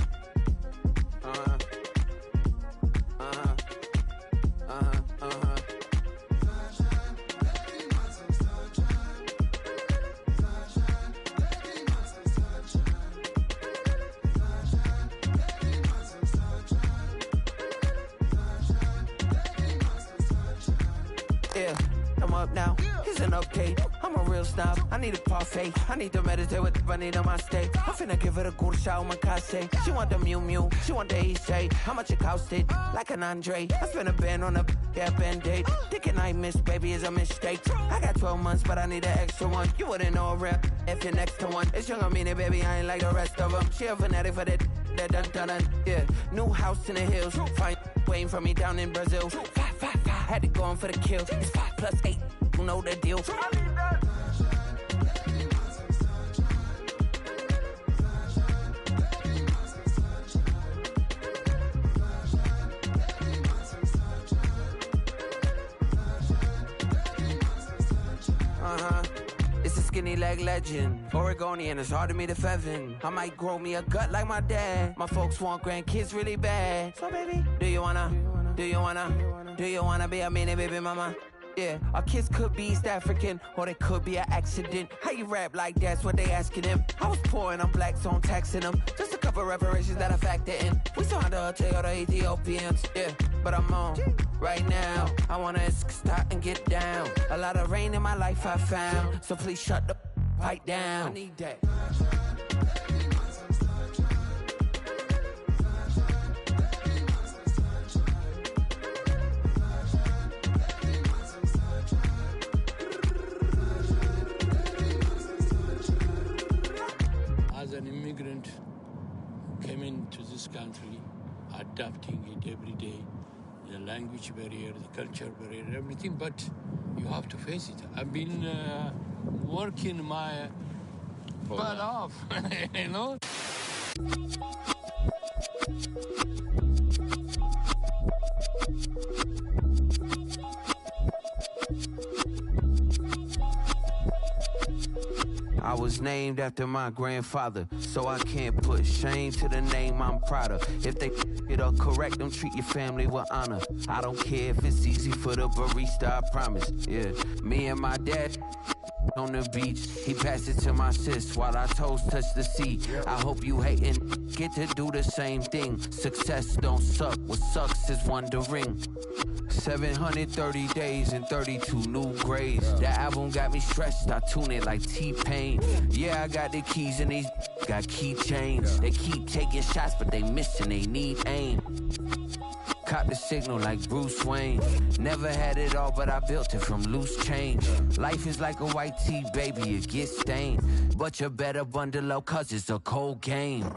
Yeah, I'm up now. Here's an update. I'm a real snob. I need a parfait. I need to meditate with the bunny on my state. I'm finna give it a good shot on my casse. She want the Mew Mew. She want the Eastside. How much it costed? Like an Andre. I spent a band on a band-aid. Thinking I miss, baby, is a mistake. I got 12 months, but I need an extra one. You wouldn't know a rep if you're next to one. It's young, I mean it, baby, I ain't like the rest of them. She a fanatic for that dun. Yeah, new house in the hills. Fine, waiting for me down in Brazil. 5, 5, 5, had to go on for the kill. It's 5 plus 8, you know the deal. It's a skinny leg legend, Oregonian, it's hard to meet a Fevin. I might grow me a gut like my dad. My folks want grandkids really bad. So baby, do you wanna be a mini baby mama? Yeah, our kids could be East African, or they could be an accident. How you rap like that's what they asking him. I was poor and I'm black, so I'm taxing them. Just a couple reparations that I factor in. We saw the Toyota Ethiopians, yeah, but I'm on right now. I wanna start and get down. A lot of rain in my life I found, so please shut the pipe down. I need that. As an immigrant who came into this country, adapting it every day. The language barrier, the culture barrier, everything, but you have to face it. I've been working my butt off, you know? I was named after my grandfather, so I can't put shame to the name I'm proud of. If they it up correct, don't treat your family with honor. I don't care if it's easy for the barista, I promise. Yeah, me and my dad on the beach, he passed it to my sis while our toes touch the sea. I hope you hatin' get to do the same thing. Success don't suck, what sucks is wondering. 730 days and 32 new grades. That album got me stressed, I tune it like T-Pain. Yeah, I got the keys and these got keychains. They keep taking shots, but they missing, they need aim. Caught the signal like Bruce Wayne. Never had it all, but I built it from loose change. Life is like a white tee, baby, it gets stained. But you better bundle up, cause it's a cold game.